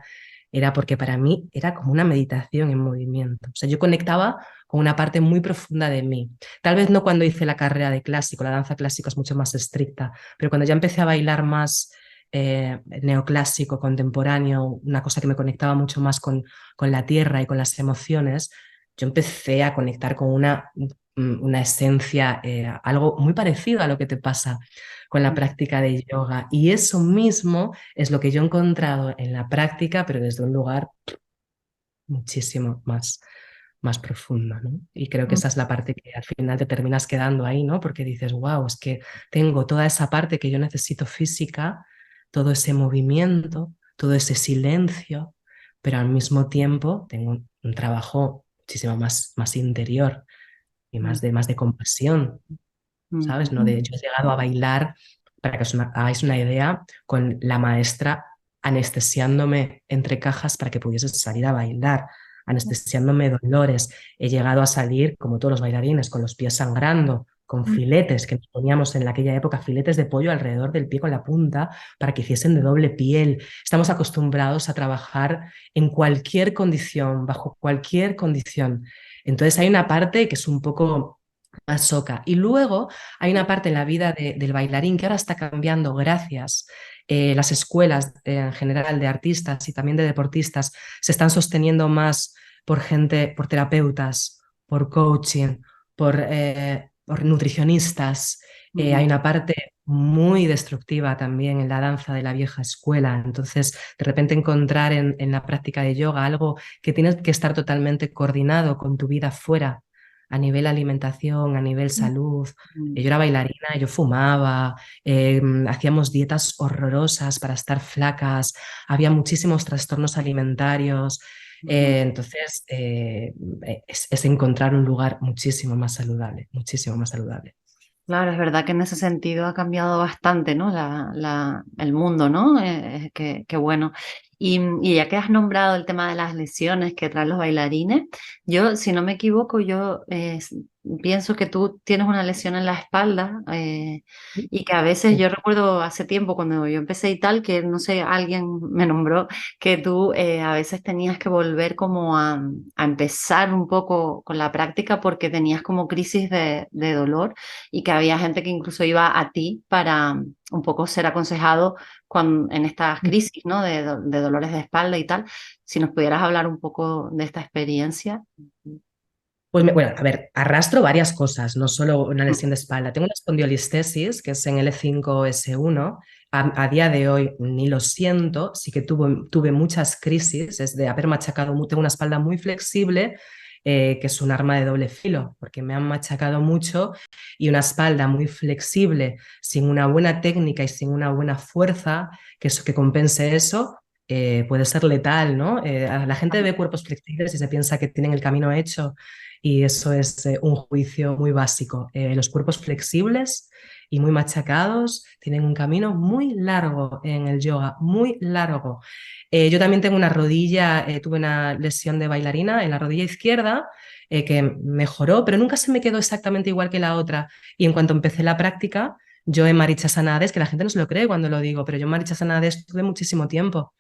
era porque para mí era como una meditación en movimiento. O sea, yo conectaba con una parte muy profunda de mí. Tal vez no cuando hice la carrera de clásico, la danza clásica es mucho más estricta, pero cuando ya empecé a bailar más neoclásico, contemporáneo, una cosa que me conectaba mucho más con la tierra y con las emociones, yo empecé a conectar con una esencia, algo muy parecido a lo que te pasa con la práctica de yoga. Y eso mismo es lo que yo he encontrado en la práctica, pero desde un lugar muchísimo más profundo, ¿no? Y creo que esa es la parte que al final te terminas quedando ahí, ¿no? Porque dices, wow, es que tengo toda esa parte que yo necesito física, todo ese movimiento, todo ese silencio, pero al mismo tiempo tengo un trabajo muchísimo más interior y más de compasión, ¿sabes? No de, yo he llegado a bailar, para que os hagáis una idea, con la maestra anestesiándome entre cajas para que pudiese salir a bailar, anestesiándome dolores. He llegado a salir, como todos los bailarines, con los pies sangrando, con filetes que nos poníamos en aquella época, filetes de pollo alrededor del pie con la punta para que hiciesen de doble piel. Estamos acostumbrados a trabajar en cualquier condición, bajo cualquier condición. Entonces hay una parte que es un poco masoca. Y luego hay una parte en la vida del bailarín que ahora está cambiando gracias. Las escuelas en general de artistas y también de deportistas se están sosteniendo más por gente, por terapeutas, por coaching, por nutricionistas. Hay una parte muy destructiva también en la danza de la vieja escuela. Entonces, de repente encontrar en la práctica de yoga algo que tienes que estar totalmente coordinado con tu vida fuera a nivel alimentación, a nivel salud. Yo era bailarina, yo fumaba, hacíamos dietas horrorosas para estar flacas, había muchísimos trastornos alimentarios. Entonces, es encontrar un lugar muchísimo más saludable, muchísimo más saludable. Claro, es verdad que en ese sentido ha cambiado bastante, ¿no? El mundo, ¿no? Qué bueno. Y ya que has nombrado el tema de las lesiones que traen los bailarines, yo, si no me equivoco, pienso que tú tienes una lesión en la espalda y que a veces, Sí. yo recuerdo hace tiempo cuando yo empecé y tal, que no sé, alguien me nombró que tú a veces tenías que volver como a empezar un poco con la práctica porque tenías como crisis de dolor y que había gente que incluso iba a ti para un poco ser aconsejado en estas crisis, ¿no? De dolores de espalda y tal. Si nos pudieras hablar un poco de esta experiencia. Pues bueno, a ver, arrastro varias cosas, no solo una lesión de espalda. Tengo una espondiolistesis, que es en L5-S1. A día de hoy ni lo siento, sí que tuve muchas crisis, es de haber machacado, tengo una espalda muy flexible, que es un arma de doble filo, porque me han machacado mucho, y una espalda muy flexible, sin una buena técnica y sin una buena fuerza, que compense eso, puede ser letal, ¿no? La gente ve cuerpos flexibles y se piensa que tienen el camino hecho, y eso es un juicio muy básico. Los cuerpos flexibles y muy machacados tienen un camino muy largo en el yoga, muy largo. Yo también tengo una rodilla, tuve una lesión de bailarina en la rodilla izquierda, que mejoró, pero nunca se me quedó exactamente igual que la otra. Y en cuanto empecé la práctica, yo en Marichasanades, que la gente no se lo cree cuando lo digo, pero yo en Marichasanades estuve muchísimo tiempo.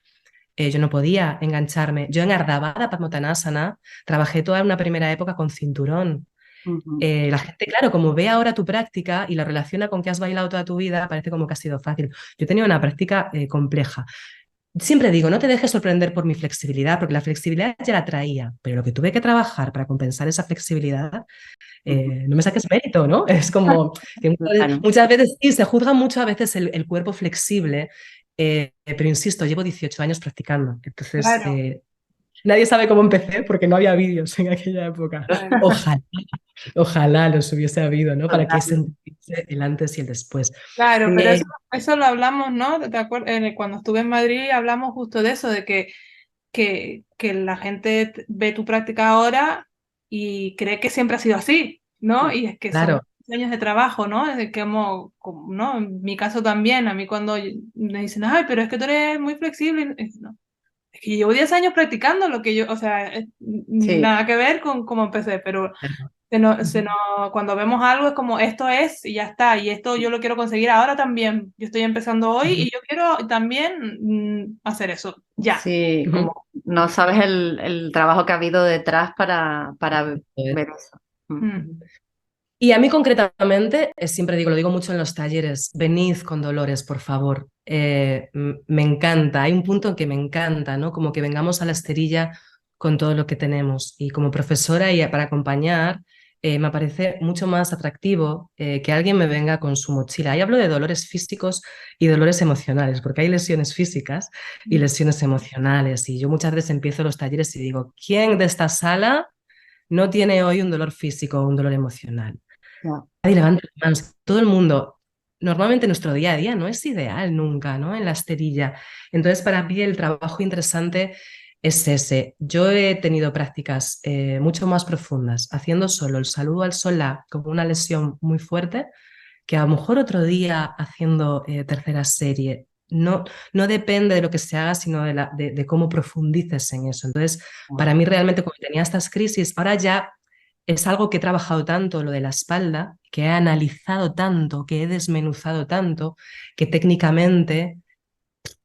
Yo no podía engancharme. Yo en Ardha Padmottanasana trabajé toda una primera época con cinturón. Ujú. La gente, claro, como ve ahora tu práctica y la relaciona con que has bailado toda tu vida, parece como que ha sido fácil. Yo tenía una práctica compleja. Siempre digo, no te dejes sorprender por mi flexibilidad, porque la flexibilidad ya la traía, pero lo que tuve que trabajar para compensar esa flexibilidad, Ujú. no me saques mérito, ¿no? Es como que Claro, muchas veces sí, se juzga mucho a veces el cuerpo flexible, pero insisto, llevo 18 años practicando, entonces Claro, nadie sabe cómo empecé porque no había vídeos en aquella época. claro. Ojalá, ojalá los hubiese habido, ¿no? Para que total. se entendiese el antes y el después. Claro, pero Eh, eso lo hablamos, ¿no? ¿Te acuerdas? Cuando estuve en Madrid hablamos justo de eso, de que la gente ve tu práctica ahora y cree que siempre ha sido así, ¿no? Y es que son claro, años de trabajo, ¿no? Es de que ¿no? En mi caso también, a mí cuando me dicen, ay, pero es que tú eres muy flexible, no. Es que llevo 10 años practicando lo que yo, o sea, Sí. nada que ver con cómo empecé, pero claro. Ujú. cuando vemos algo es como esto es y ya está, y esto yo lo quiero conseguir ahora también. Yo estoy empezando hoy Ujú. y yo quiero también hacer eso, ya. Sí, Ujú. como no sabes el trabajo que ha habido detrás para ver eso. Mm. Mm, Ujú. Y a mí concretamente, siempre digo, lo digo mucho en los talleres, venid con dolores, por favor. Me encanta, hay un punto en que me encanta, ¿no? Como que vengamos a la esterilla con todo lo que tenemos. Y como profesora y para acompañar, me parece mucho más atractivo que alguien me venga con su mochila. Y hablo de dolores físicos y dolores emocionales, porque hay lesiones físicas y mm, lesiones emocionales. Y yo muchas veces empiezo los talleres y digo, ¿quién de esta sala no tiene hoy un dolor físico o un dolor emocional? Ya. Nadie levanta las manos. Todo el mundo, normalmente nuestro día a día no es ideal nunca, ¿no? En la esterilla. Entonces, para mí el trabajo interesante es ese. Yo he tenido prácticas mucho más profundas, haciendo solo el saludo al solá como una lesión muy fuerte, que a lo mejor otro día haciendo tercera serie. No, no depende de lo que se haga, sino de cómo profundices en eso. Entonces, para mí realmente, como tenía estas crisis, ahora ya es algo que he trabajado tanto, lo de la espalda, que he analizado tanto, que he desmenuzado tanto, que técnicamente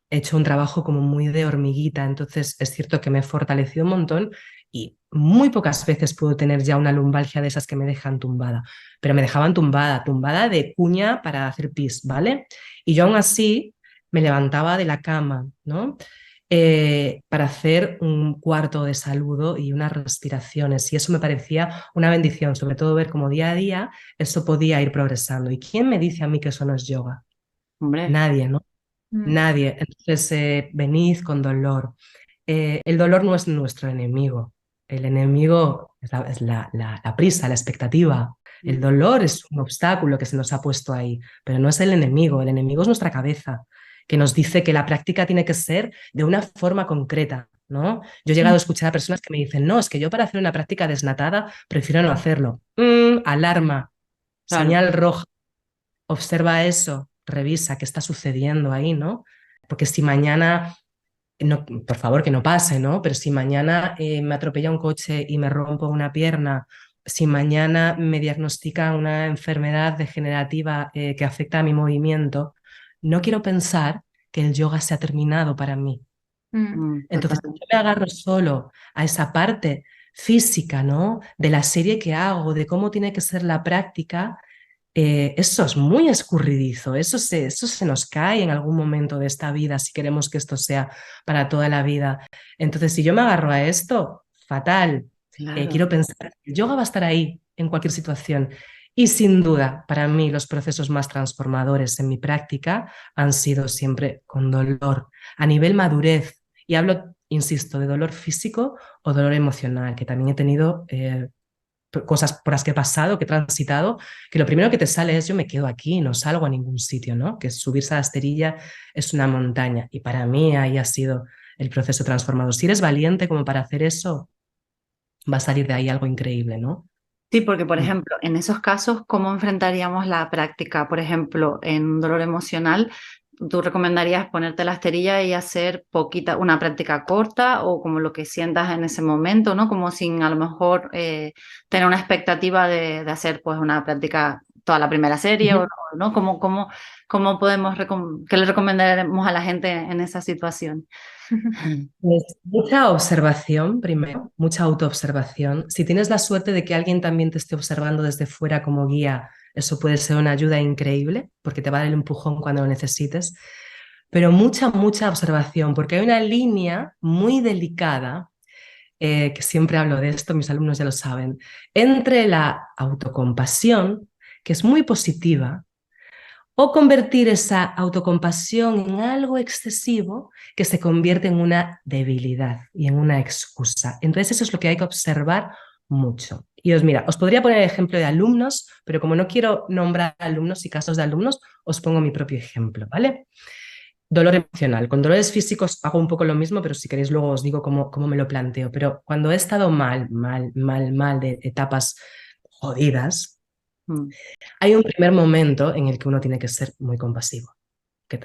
he hecho un trabajo como muy de hormiguita. Entonces es cierto que me he fortalecido un montón y muy pocas veces puedo tener ya una lumbalgia de esas que me dejan tumbada, pero me dejaban tumbada, tumbada de cuña para hacer pis, ¿vale? Y yo aún así me levantaba de la cama, ¿no? Para hacer un cuarto de saludo y unas respiraciones. Y eso me parecía una bendición, sobre todo ver cómo día a día eso podía ir progresando. ¿Y quién me dice a mí que eso no es yoga? Hombre, Nadie, ¿no? mm, Nadie. Entonces, venid con dolor. El dolor no es nuestro enemigo. El enemigo es la prisa, la expectativa. El dolor es un obstáculo que se nos ha puesto ahí, pero no es el enemigo. El enemigo es nuestra cabeza, que nos dice que la práctica tiene que ser de una forma concreta, ¿no? Yo he llegado mm, a escuchar a personas que me dicen, no, es que yo para hacer una práctica desnatada prefiero no hacerlo. Alarma, claro. señal roja. Observa eso, revisa qué está sucediendo ahí, ¿no? Porque si mañana, no, por favor que no pase, ¿no? Pero si mañana me atropella un coche y me rompo una pierna, si mañana me diagnostica una enfermedad degenerativa que afecta a mi movimiento, no quiero pensar que el yoga se ha terminado para mí. Entonces, Total. yo me agarro solo a esa parte física, ¿no? De la serie que hago, de cómo tiene que ser la práctica. Eso es muy escurridizo, eso se nos cae en algún momento de esta vida si queremos que esto sea para toda la vida. Entonces, si yo me agarro a esto, fatal. Claro. Quiero pensar que el yoga va a estar ahí en cualquier situación. Y sin duda, para mí, los procesos más transformadores en mi práctica han sido siempre con dolor, a nivel madurez. Y hablo, insisto, de dolor físico o dolor emocional, que también he tenido cosas por las que he pasado, que he transitado, que lo primero que te sale es yo me quedo aquí, no salgo a ningún sitio, ¿no? Que subirse a la esterilla es una montaña y para mí ahí ha sido el proceso transformador. Si eres valiente como para hacer eso, va a salir de ahí algo increíble, ¿no? Sí, porque por Mm. ejemplo, en esos casos, ¿cómo enfrentaríamos la práctica? Por ejemplo, en un dolor emocional, ¿tú recomendarías ponerte la esterilla y hacer poquita, una práctica corta o como lo que sientas en ese momento, ¿no? Como sin a lo mejor tener una expectativa de hacer pues una práctica toda la primera serie Ujú. o no? ¿Cómo podemos, qué le recomendaremos a la gente en esa situación? Pues mucha observación primero, mucha autoobservación. Si tienes la suerte de que alguien también te esté observando desde fuera como guía, eso puede ser una ayuda increíble porque te va a dar el empujón cuando lo necesites. Pero mucha observación, porque hay una línea muy delicada, que siempre hablo de esto, mis alumnos ya lo saben, entre la autocompasión, que es muy positiva, o convertir esa autocompasión en algo excesivo que se convierte en una debilidad y en una excusa. Entonces eso es lo que hay que observar mucho. Y mira, os podría poner el ejemplo de alumnos, pero como no quiero nombrar alumnos y casos de alumnos, os pongo mi propio ejemplo, ¿vale? Dolor emocional. Con dolores físicos hago un poco lo mismo, pero si queréis luego os digo cómo me lo planteo. Pero cuando he estado mal de etapas jodidas, Mm, hay un primer momento en el que uno tiene que ser muy compasivo, que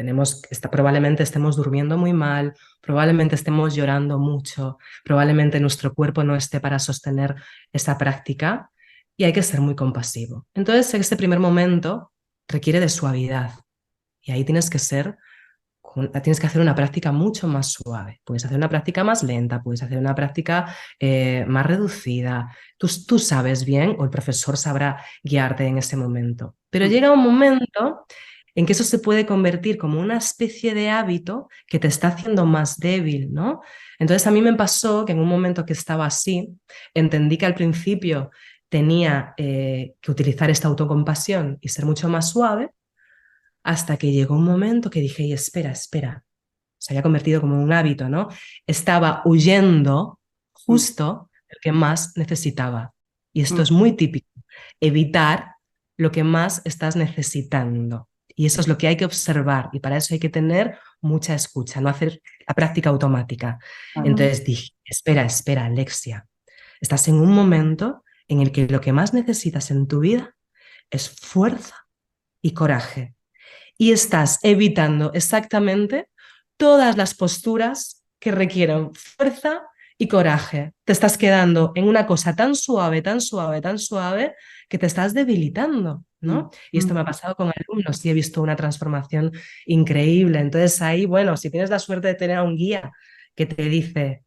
probablemente estemos durmiendo muy mal, probablemente estemos llorando mucho, probablemente nuestro cuerpo no esté para sostener esa práctica y hay que ser muy compasivo. Entonces, ese primer momento requiere de suavidad y ahí tienes que hacer una práctica mucho más suave. Puedes hacer una práctica más lenta, puedes hacer una práctica más reducida. Tú sabes bien o el profesor sabrá guiarte en ese momento. Pero mm, llega un momento en que eso se puede convertir como una especie de hábito que te está haciendo más débil, ¿no? Entonces a mí me pasó que en un momento que estaba así, entendí que al principio tenía que utilizar esta autocompasión y ser mucho más suave, hasta que llegó un momento que dije, "Ey, espera, se había convertido como en un hábito, ¿no? Estaba huyendo mm, justo lo que más necesitaba. Y esto mm, es muy típico, evitar lo que más estás necesitando. Y eso es lo que hay que observar y para eso hay que tener mucha escucha, no hacer la práctica automática. claro. Mm, Entonces dije, espera, Alexia, estás en un momento en el que lo que más necesitas en tu vida es fuerza y coraje y estás evitando exactamente todas las posturas que requieren fuerza y coraje. Te estás quedando en una cosa tan suave, que te estás debilitando, Mm, ¿no? Y esto me ha pasado con alumnos y he visto una transformación increíble. Entonces ahí, bueno, si tienes la suerte de tener a un guía que te dice,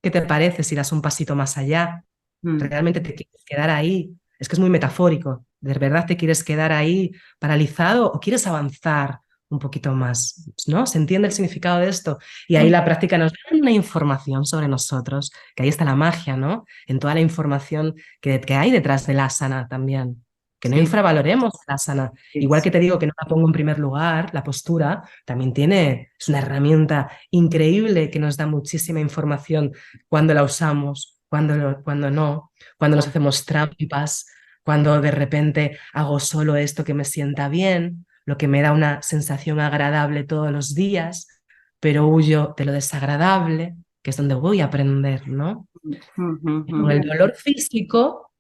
¿qué te parece si das un pasito más allá? mm. ¿Realmente te quieres quedar ahí? Es que es muy metafórico. ¿De verdad te quieres quedar ahí paralizado o quieres avanzar un poquito más? ¿No? ¿Se entiende el significado de esto? Y ahí mm, la práctica nos da una información sobre nosotros, que ahí está la magia, ¿no? En toda la información que hay detrás de la asana también. Que no Sí, infravaloremos la asana. sí, Igual sí. que te digo que no la pongo en primer lugar, la postura también es una herramienta increíble que nos da muchísima información cuando la usamos, cuando no, cuando nos Claro. hacemos trampas, cuando de repente hago solo esto que me sienta bien, lo que me da una sensación agradable todos los días, pero huyo de lo desagradable, que es donde voy a aprender, ¿no? Mm, mm, Y mm, con el dolor físico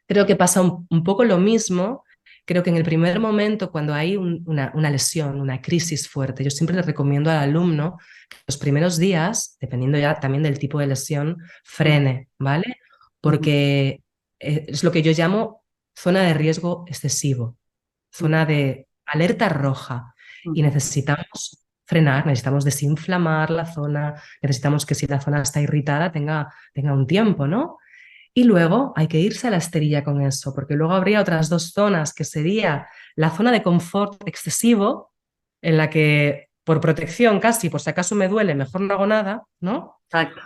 creo que pasa un poco lo mismo. Creo que en el primer momento, cuando hay una lesión, una crisis fuerte, yo siempre le recomiendo al alumno que los primeros días, dependiendo ya también del tipo de lesión, mm, frene, ¿vale? mm, Porque es lo que yo llamo zona de riesgo excesivo, mm, zona de alerta roja. Y mm, necesitamos frenar, necesitamos desinflamar la zona, necesitamos que si la zona está irritada tenga un tiempo, ¿no? Y luego hay que irse a la esterilla con eso, porque luego habría otras dos zonas, que sería la zona de confort excesivo, en la que por protección casi, por si acaso me duele, mejor no hago nada, ¿no? exacto.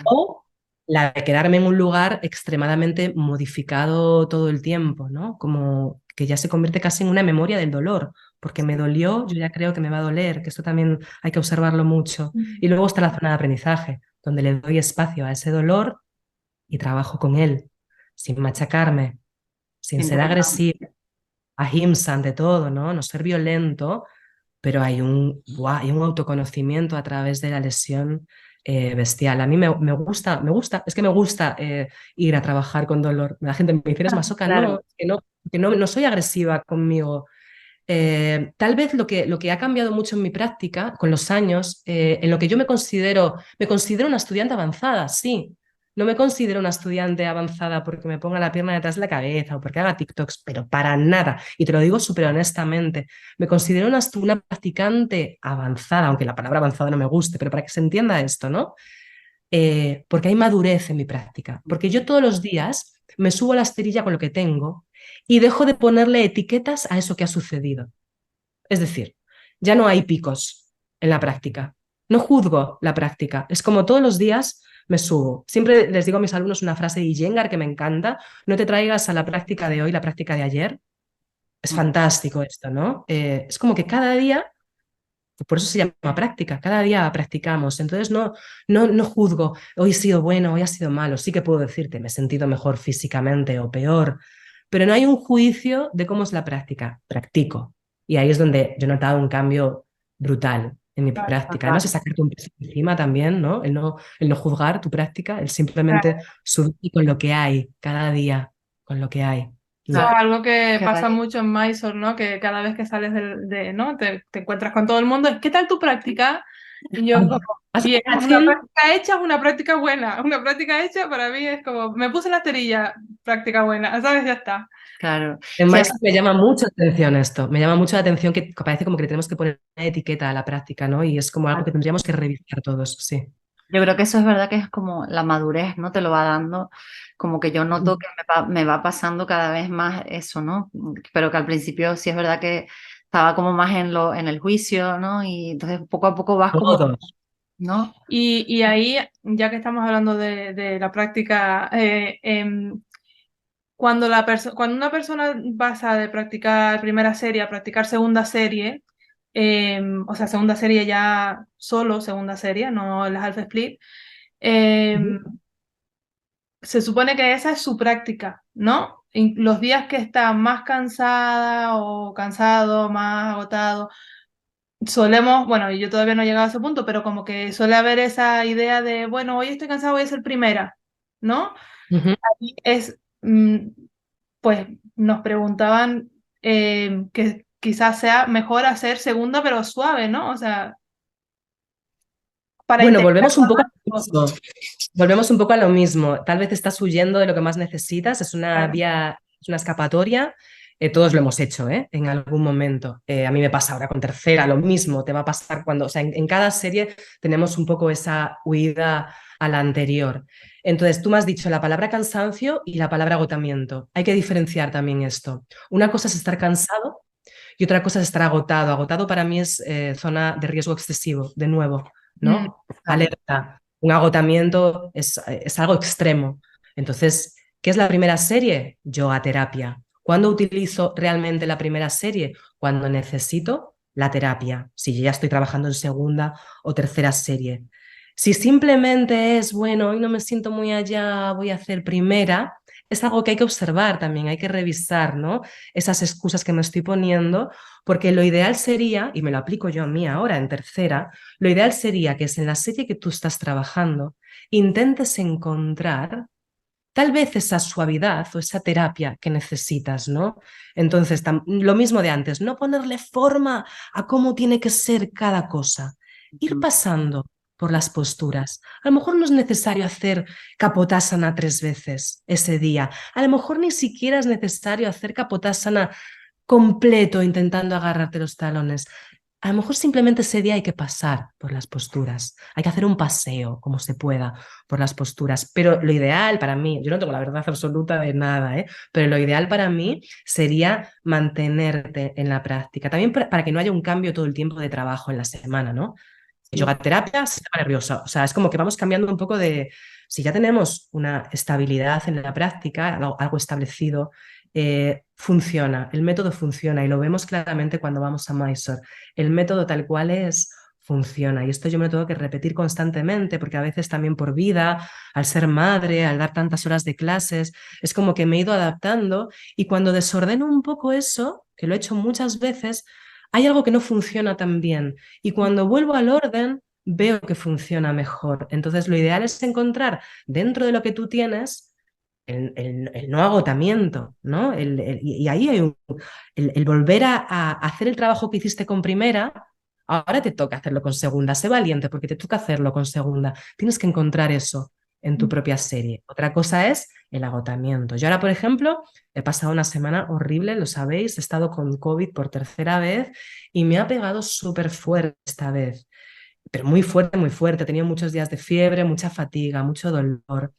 O la de quedarme en un lugar extremadamente modificado todo el tiempo, ¿no? Como que ya se convierte casi en una memoria del dolor, porque me dolió, yo ya creo que me va a doler, que esto también hay que observarlo mucho. mm, Y luego está la zona de aprendizaje, donde le doy espacio a ese dolor y trabajo con él, sin machacarme, sin ser Importante. agresivo, ahimsa ante todo, ¿no? No ser violento, pero hay un autoconocimiento a través de la lesión bestial. A mí es que me gusta ir a trabajar con dolor. La gente me dice, ¿eres masoca? Claro. No, no soy agresiva conmigo. Tal vez lo que ha cambiado mucho en mi práctica con los años, en lo que yo me considero una estudiante avanzada, sí, No me considero una estudiante avanzada porque me ponga la pierna detrás de la cabeza o porque haga TikToks, pero para nada. Y te lo digo súper honestamente. Me considero una practicante avanzada, aunque la palabra avanzada no me guste, pero para que se entienda esto, ¿no? Porque hay madurez en mi práctica. Porque yo todos los días me subo a la esterilla con lo que tengo y dejo de ponerle etiquetas a eso que ha sucedido. Es decir, ya no hay picos en la práctica. No juzgo la práctica. Es como todos los días me subo. Siempre les digo a mis alumnos una frase de Iyengar que me encanta: no te traigas a la práctica de hoy la práctica de ayer. Es fantástico esto, ¿no? Es como que cada día, por eso se llama práctica, cada día practicamos. Entonces no juzgo, hoy he sido bueno, hoy ha sido malo. Sí que puedo decirte, me he sentido mejor físicamente o peor, pero no hay un juicio de cómo es la práctica. Practico. Y ahí es donde yo he notado un cambio brutal en mi práctica. Además, es sacarte un peso encima también, ¿no? El no juzgar tu práctica, el simplemente subir con lo que hay cada día, con lo que hay. Eso es algo que Qué pasa guay. mucho en Mysore, ¿no? Que cada vez que sales ¿no? Te encuentras con todo el mundo. ¿Qué tal tu práctica? Y yo como, ¿Has bien, una fácil? práctica hecha es una práctica buena. Una práctica hecha para mí es como, me puse la esterilla, práctica buena, ¿sabes? Ya está. Claro. En Sí, Mysore me llama mucho la atención esto, me llama mucho la atención que parece como que le tenemos que poner una etiqueta a la práctica, ¿no? Y es como algo que tendríamos que revisar todos, sí. yo creo que eso es verdad que es como la madurez, ¿no? Te lo va dando, como que yo noto que me va pasando cada vez más eso, ¿no? Pero que al principio sí es verdad que estaba como más en el juicio, ¿no? Y entonces poco a poco vas como, Todos. ¿no? Y ahí, ya que estamos hablando de la práctica, cuando una persona pasa de practicar primera serie a practicar segunda serie, o sea, segunda serie ya solo segunda serie, no las alpha split, Ujú. em, se supone que esa es su práctica, ¿no? Los días que está más cansada o cansado, más agotado, solemos, bueno, y yo todavía no he llegado a ese punto, pero como que suele haber esa idea de, bueno, hoy estoy cansado, voy a ser primera, ¿no? Ujú. Y pues nos preguntaban que quizás sea mejor hacer segunda, pero suave, ¿no? O sea, para Bueno, integrar volvemos un poco a lo todo. mismo. Volvemos un poco a lo mismo. Tal vez estás huyendo de lo que más necesitas, es una Claro. vía, es una escapatoria. Todos lo hemos hecho, ¿eh? En algún momento. A mí me pasa ahora con tercera, lo mismo. Te va a pasar cuando, o sea, en cada serie tenemos un poco esa huida a la anterior. Entonces, tú me has dicho la palabra cansancio y la palabra agotamiento. Hay que diferenciar también esto. Una cosa es estar cansado y otra cosa es estar agotado. Agotado para mí es zona de riesgo excesivo, de nuevo, Mm, ¿no? Alerta. Un agotamiento es algo extremo. Entonces, ¿qué es la primera serie? Yoga terapia. ¿Cuándo utilizo realmente la primera serie? Cuando necesito la terapia. Si yo ya estoy trabajando en segunda o tercera serie. Si simplemente es, bueno, hoy no me siento muy allá, voy a hacer primera, es algo que hay que observar también, hay que revisar, ¿no? Esas excusas que me estoy poniendo, porque lo ideal sería, y me lo aplico yo a mí ahora en tercera, lo ideal sería que es en la serie que tú estás trabajando, intentes encontrar tal vez esa suavidad o esa terapia que necesitas, ¿no? Entonces, lo mismo de antes, no ponerle forma a cómo tiene que ser cada cosa, ir pasando por las posturas. A lo mejor no es necesario hacer Kapotasana 3 veces ese día. A lo mejor ni siquiera es necesario hacer Kapotasana completo intentando agarrarte los talones. A lo mejor simplemente ese día hay que pasar por las posturas, hay que hacer un paseo como se pueda por las posturas, pero lo ideal para mí, yo no tengo la verdad absoluta de nada, ¿eh? Pero lo ideal para mí sería mantenerte en la práctica, también para que no haya un cambio todo el tiempo de trabajo en la semana, ¿no? sí. Yoga terapia, sistema nervioso, o sea, es como que vamos cambiando un poco de, si ya tenemos una estabilidad en la práctica, algo establecido, funciona, el método funciona y lo vemos claramente cuando vamos a Mysore. El método tal cual es, funciona. Y esto yo me lo tengo que repetir constantemente porque a veces también por vida, al ser madre, al dar tantas horas de clases, es como que me he ido adaptando y cuando desordeno un poco eso, que lo he hecho muchas veces, hay algo que no funciona tan bien. Y cuando vuelvo al orden, veo que funciona mejor. Entonces, lo ideal es encontrar dentro de lo que tú tienes el no agotamiento, ¿no? Y ahí hay el volver a hacer el trabajo que hiciste con primera, ahora te toca hacerlo con segunda. Sé valiente porque te toca hacerlo con segunda. Tienes que encontrar eso. en tu propia serie. Otra cosa es el agotamiento. Yo ahora, por ejemplo, he pasado una semana horrible, lo sabéis, he estado con COVID por tercera vez y me ha pegado súper fuerte esta vez, pero muy fuerte, muy fuerte. He tenido muchos días de fiebre, mucha fatiga, mucho dolor.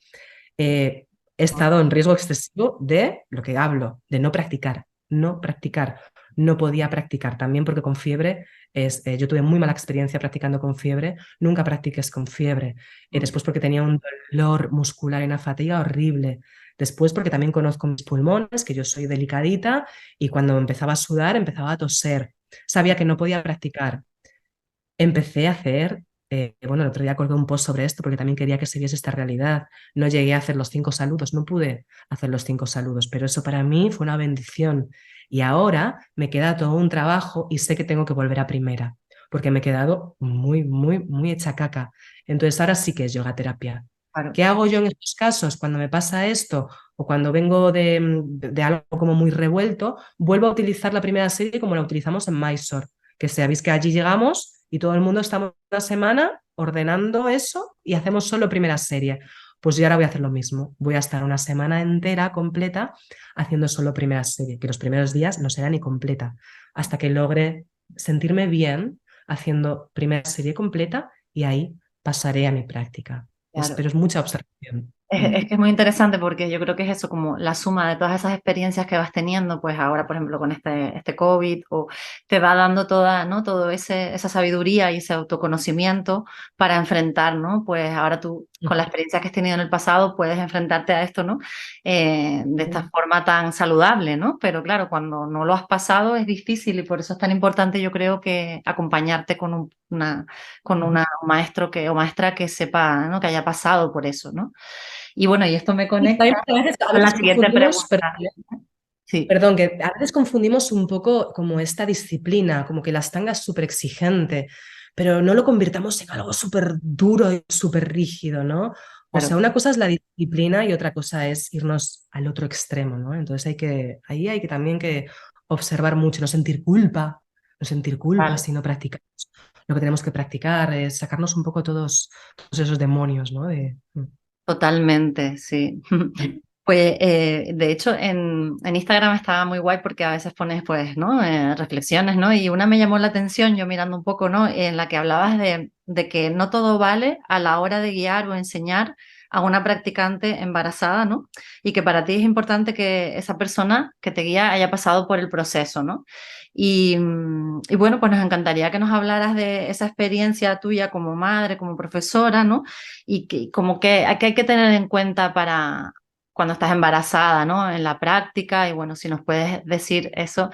He estado en riesgo excesivo de lo que hablo, de no practicar, no practicar. No podía practicar también porque con fiebre yo tuve muy mala experiencia practicando con fiebre, nunca practiques con fiebre. Después porque tenía un dolor muscular y una fatiga horrible. Después porque también conozco mis pulmones, que yo soy delicadita y cuando empezaba a sudar empezaba a toser. Sabía que no podía practicar. Empecé a hacer, bueno, el otro día colgué un post sobre esto porque también quería que se viese esta realidad. No llegué a hacer los 5 saludos, no pude hacer los 5 saludos, pero eso para mí fue una bendición. Y ahora me queda todo un trabajo y sé que tengo que volver a primera, porque me he quedado muy, muy, muy hecha caca. Entonces ahora sí que es yoga terapia. Claro. ¿Qué hago yo en estos casos? Cuando me pasa esto o cuando vengo de algo como muy revuelto, vuelvo a utilizar la primera serie como la utilizamos en Mysore, que sabéis que allí llegamos y todo el mundo estamos una semana ordenando eso y hacemos solo primera serie. Pues yo ahora voy a hacer lo mismo. Voy a estar una semana entera completa haciendo solo primera serie, que los primeros días no será ni completa, hasta que logre sentirme bien haciendo primera serie completa y ahí pasaré a mi práctica. Claro. Pero es mucha observación. Es que es muy interesante porque yo creo que es eso, como la suma de todas esas experiencias que vas teniendo, pues ahora, por ejemplo, con este COVID, o te va dando toda, ¿no? Todo esa sabiduría y ese autoconocimiento para enfrentar, ¿no? Pues ahora tú, con la experiencia que has tenido en el pasado, puedes enfrentarte a esto, ¿no? De esta forma tan saludable, ¿no? Pero claro, cuando no lo has pasado es difícil y por eso es tan importante, yo creo, que acompañarte con un maestro o maestra que sepa, ¿no? Que haya pasado por eso, ¿no? Y bueno, y esto me Y también conecta a con la veces siguiente confundimos, pregunta. Sí, perdón, que a veces confundimos un poco como esta disciplina, como que la Ashtanga es súper exigente, pero no lo convirtamos en algo súper duro y súper rígido, ¿no? O claro, sea, una cosa es la disciplina y otra cosa es irnos al otro extremo, ¿no? Entonces ahí hay que también que observar mucho, no sentir culpa claro, si no practicamos. Lo que tenemos que practicar es sacarnos un poco todos esos demonios, ¿no? totalmente, sí. Pues de hecho en Instagram estaba muy guay porque a veces pones pues, ¿no? Reflexiones, ¿no? Y una me llamó la atención, yo mirando un poco, ¿no? En la que hablabas de que no todo vale a la hora de guiar o enseñar a una practicante embarazada, ¿no? Y que para ti es importante que esa persona que te guía haya pasado por el proceso, ¿no? Y bueno, pues nos encantaría que nos hablaras de esa experiencia tuya como madre, como profesora, ¿no? Y que, como que hay que tener en cuenta para cuando estás embarazada, ¿no? En la práctica, y bueno, si nos puedes decir eso,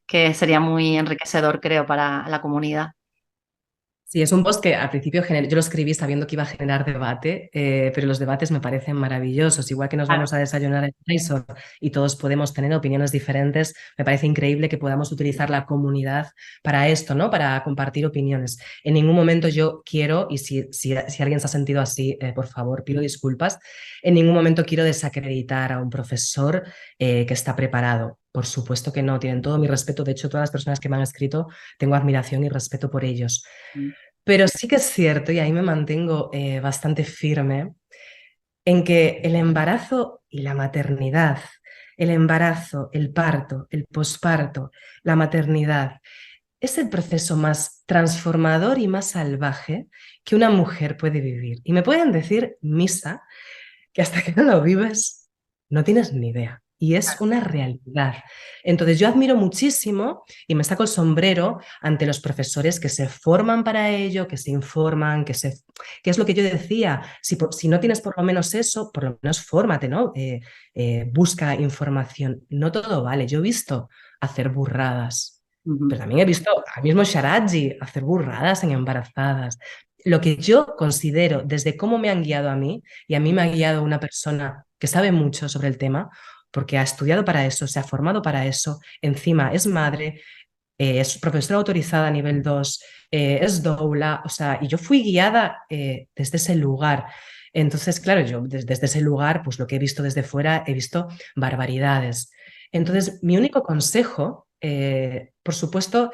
que sería muy enriquecedor, creo, para la comunidad. Sí, es un post que al principio yo lo escribí sabiendo que iba a generar debate, pero los debates me parecen maravillosos. Igual que nos Claro. vamos a desayunar en Tyson y todos podemos tener opiniones diferentes, me parece increíble que podamos utilizar la comunidad para esto, ¿no? Para compartir opiniones. En ningún momento yo quiero, y si alguien se ha sentido así, por favor, pido disculpas, en ningún momento quiero desacreditar a un profesor que está preparado. Por supuesto que no, tienen todo mi respeto. De hecho, todas las personas que me han escrito, tengo admiración y respeto por ellos. Pero sí que es cierto, y ahí me mantengo bastante firme, en que el embarazo y la maternidad, el embarazo, el parto, el posparto, la maternidad, es el proceso más transformador y más salvaje que una mujer puede vivir. Y me pueden decir, Misa, que hasta que no lo vives, no tienes ni idea. Y es una realidad. Entonces yo admiro muchísimo y me saco el sombrero ante los profesores que se forman para ello, que se informan, que es lo que yo decía, si no tienes por lo menos eso, por lo menos fórmate, ¿no? Busca información. No todo vale. Yo he visto hacer burradas, Ujú. pero también he visto al mismo Sharaji hacer burradas en embarazadas. Lo que yo considero, desde cómo me han guiado a mí, y a mí me ha guiado una persona que sabe mucho sobre el tema, porque ha estudiado para eso, se ha formado para eso, encima es madre, es profesora autorizada a nivel 2, es doula, o sea, y yo fui guiada desde ese lugar. Entonces, claro, yo desde ese lugar, pues lo que he visto desde fuera, he visto barbaridades. Entonces, mi único consejo, por supuesto,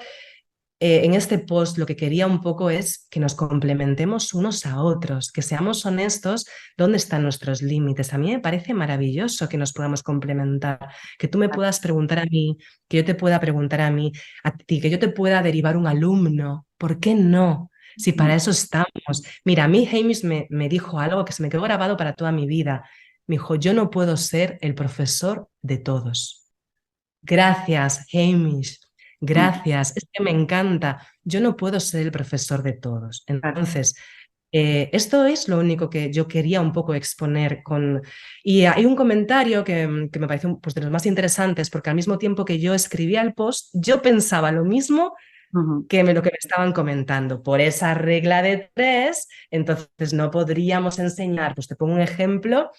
en este post lo que quería un poco es que nos complementemos unos a otros, que seamos honestos dónde están nuestros límites. A mí me parece maravilloso que nos podamos complementar, que tú me puedas preguntar a mí, que yo te pueda preguntar a mí, a ti, que yo te pueda derivar un alumno. ¿Por qué no? Si para eso estamos. Mira, a mí Hamish me dijo algo que se me quedó grabado para toda mi vida. Me dijo, yo no puedo ser el profesor de todos. Gracias, Hamish. Gracias. Es que me encanta. Yo no puedo ser el profesor de todos. Claro. Entonces, esto es lo único que yo quería un poco exponer con... Y hay un comentario que me parece pues, de los más interesantes, porque al mismo tiempo que yo escribía el post, yo pensaba lo mismo Ujú. que lo que me estaban comentando. Por esa regla de tres, entonces no podríamos enseñar, pues te pongo un ejemplo,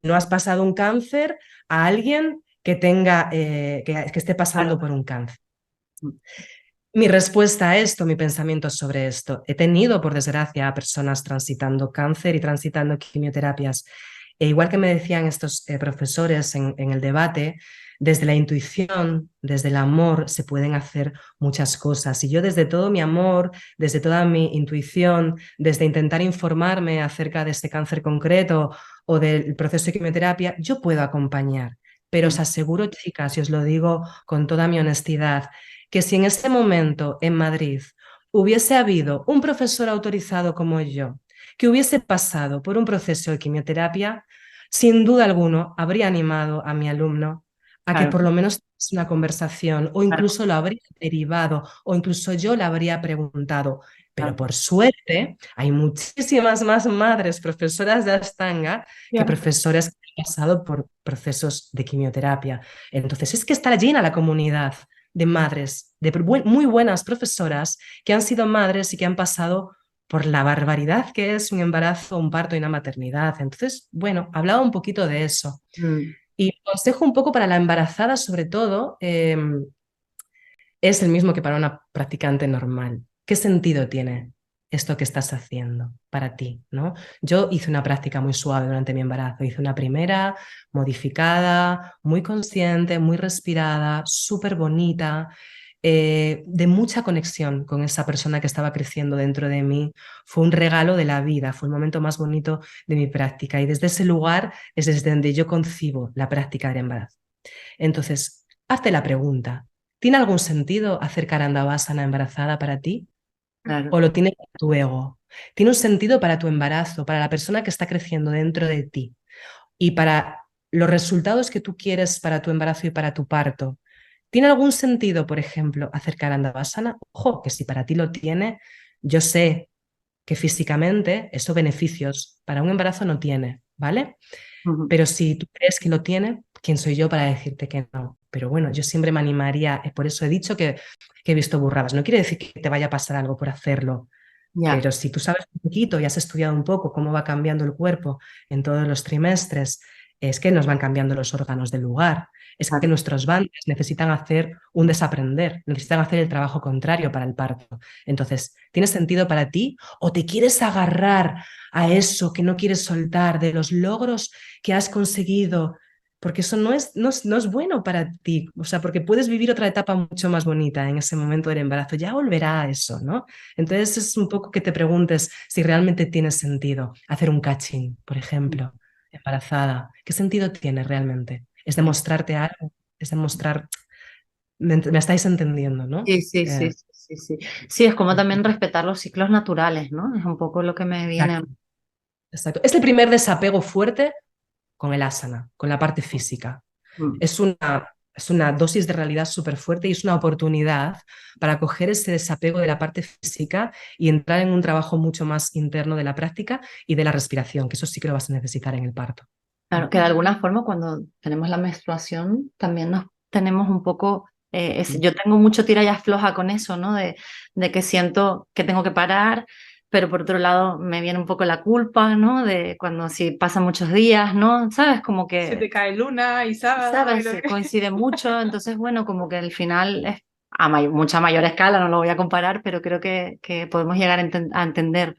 no has pasado un cáncer a alguien que tenga, que esté pasando Claro. por un cáncer. Mi respuesta a esto, mi pensamiento sobre esto, he tenido, por desgracia, a personas transitando cáncer y transitando quimioterapias. E igual que me decían estos profesores en el debate, desde la intuición, desde el amor, se pueden hacer muchas cosas. Y yo desde todo mi amor, desde toda mi intuición, desde intentar informarme acerca de este cáncer concreto o del proceso de quimioterapia, yo puedo acompañar. Pero os aseguro, chicas, y os lo digo con toda mi honestidad, que si en ese momento en Madrid hubiese habido un profesor autorizado como yo, que hubiese pasado por un proceso de quimioterapia, sin duda alguno habría animado a mi alumno a que Claro, por lo menos tuviese una conversación o claro, incluso lo habría derivado o incluso yo le habría preguntado. Pero claro. por suerte hay muchísimas más madres profesoras de Ashtanga que Ya. profesores que han pasado por procesos de quimioterapia. Entonces es que está llena la comunidad de madres, de muy buenas profesoras que han sido madres y que han pasado por la barbaridad que es un embarazo, un parto y una maternidad. Entonces, bueno, hablaba un poquito de eso. Mm. Y consejo un poco para la embarazada, sobre todo, es el mismo que para una practicante normal. ¿Qué sentido tiene esto que estás haciendo para ti, ¿no? Yo hice una práctica muy suave durante mi embarazo. Hice una primera modificada, muy consciente, muy respirada, súper bonita, de mucha conexión con esa persona que estaba creciendo dentro de mí. Fue un regalo de la vida, fue el momento más bonito de mi práctica. Y desde ese lugar es desde donde yo concibo la práctica del embarazo. Entonces, hazte la pregunta, ¿tiene algún sentido hacer Karandavasana embarazada para ti? Claro. ¿O lo tiene para tu ego? ¿Tiene un sentido para tu embarazo, para la persona que está creciendo dentro de ti y para los resultados que tú quieres para tu embarazo y para tu parto? ¿Tiene algún sentido, por ejemplo, hacer Karandavasana? Ojo, que si para ti lo tiene, yo sé que físicamente eso beneficios para un embarazo no tiene, ¿vale? Ujú. Pero si tú crees que lo tiene, ¿quién soy yo para decirte que no? Pero bueno, yo siempre me animaría, por eso he dicho que he visto burradas. No quiere decir que te vaya a pasar algo por hacerlo, Ya, pero si tú sabes un poquito y has estudiado un poco cómo va cambiando el cuerpo en todos los trimestres, es que nos van cambiando los órganos del lugar, es que claro. nuestros bandes necesitan hacer un desaprender, necesitan hacer el trabajo contrario para el parto. Entonces, ¿tiene sentido para ti o te quieres agarrar a eso que no quieres soltar, de los logros que has conseguido? Porque eso no es bueno para ti, o sea, porque puedes vivir otra etapa mucho más bonita en ese momento del embarazo, ya volverá a eso, ¿no? Entonces es un poco que te preguntes si realmente tiene sentido hacer un catching, por ejemplo, embarazada. ¿Qué sentido tiene realmente? ¿Es demostrarte algo? ¿Es demostrar... Me estáis entendiendo, ¿no? Sí, sí, sí, sí, sí, sí. Sí, es como también respetar los ciclos naturales, ¿no? Es un poco lo que me viene. Exacto, exacto. Es el primer desapego fuerte con el asana, con la parte física. Mm. Es una dosis de realidad súper fuerte y es una oportunidad para coger ese desapego de la parte física y entrar en un trabajo mucho más interno de la práctica y de la respiración, que eso sí que lo vas a necesitar en el parto. Claro, que de alguna forma cuando tenemos la menstruación también nos tenemos un poco, yo tengo mucho tira y afloja con eso, ¿no? De que siento que tengo que parar, pero por otro lado me viene un poco la culpa, ¿no? De cuando si pasan muchos días, ¿no? ¿Sabes? Como Se que, te cae luna y sábado y ¿sabes? lo que... Coincide mucho, entonces bueno, como que al final es a mucha mayor escala, no lo voy a comparar, pero creo que podemos llegar a, a entender.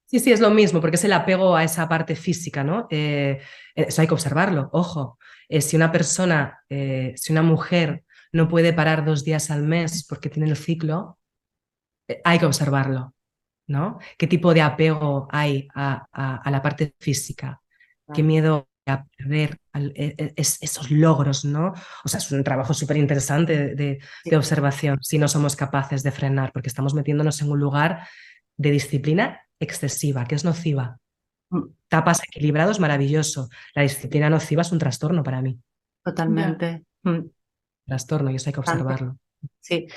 Sí, sí, es lo mismo, porque es el apego a esa parte física, ¿no? Eso hay que observarlo, ojo. Si una persona, si una mujer no puede parar 2 días al mes porque tiene el ciclo, hay que observarlo, ¿no? ¿Qué tipo de apego hay a la parte física? ¿Qué miedo a perder esos logros, ¿no? O sea, es un trabajo súper interesante de observación si no somos capaces de frenar, porque estamos metiéndonos en un lugar de disciplina excesiva, que es nociva. Tapas equilibrados, maravilloso. La disciplina nociva es un trastorno para mí. Totalmente. Trastorno, y eso hay que observarlo. Sí.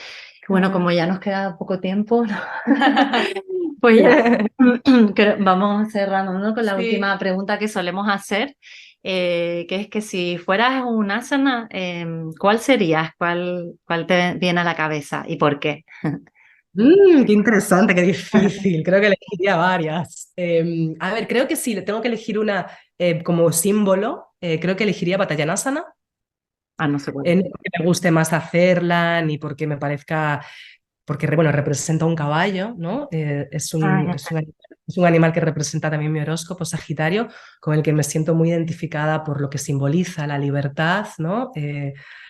Bueno, como ya nos queda poco tiempo, ¿no? Pues ya vamos cerrando, ¿no? Con la última pregunta que solemos hacer, que es que si fueras un asana, ¿cuál serías? ¿Cuál te viene a la cabeza y por qué? Qué interesante, qué difícil. Creo que elegiría varias. A ver, creo que sí, le tengo que elegir una como símbolo. Creo que elegiría Vatayanasana. No sé cuál. No porque me guste más hacerla, ni porque me parezca, porque bueno, representa un caballo, ¿no? Es un animal que representa también mi horóscopo Sagitario, con el que me siento muy identificada por lo que simboliza la libertad, ¿no?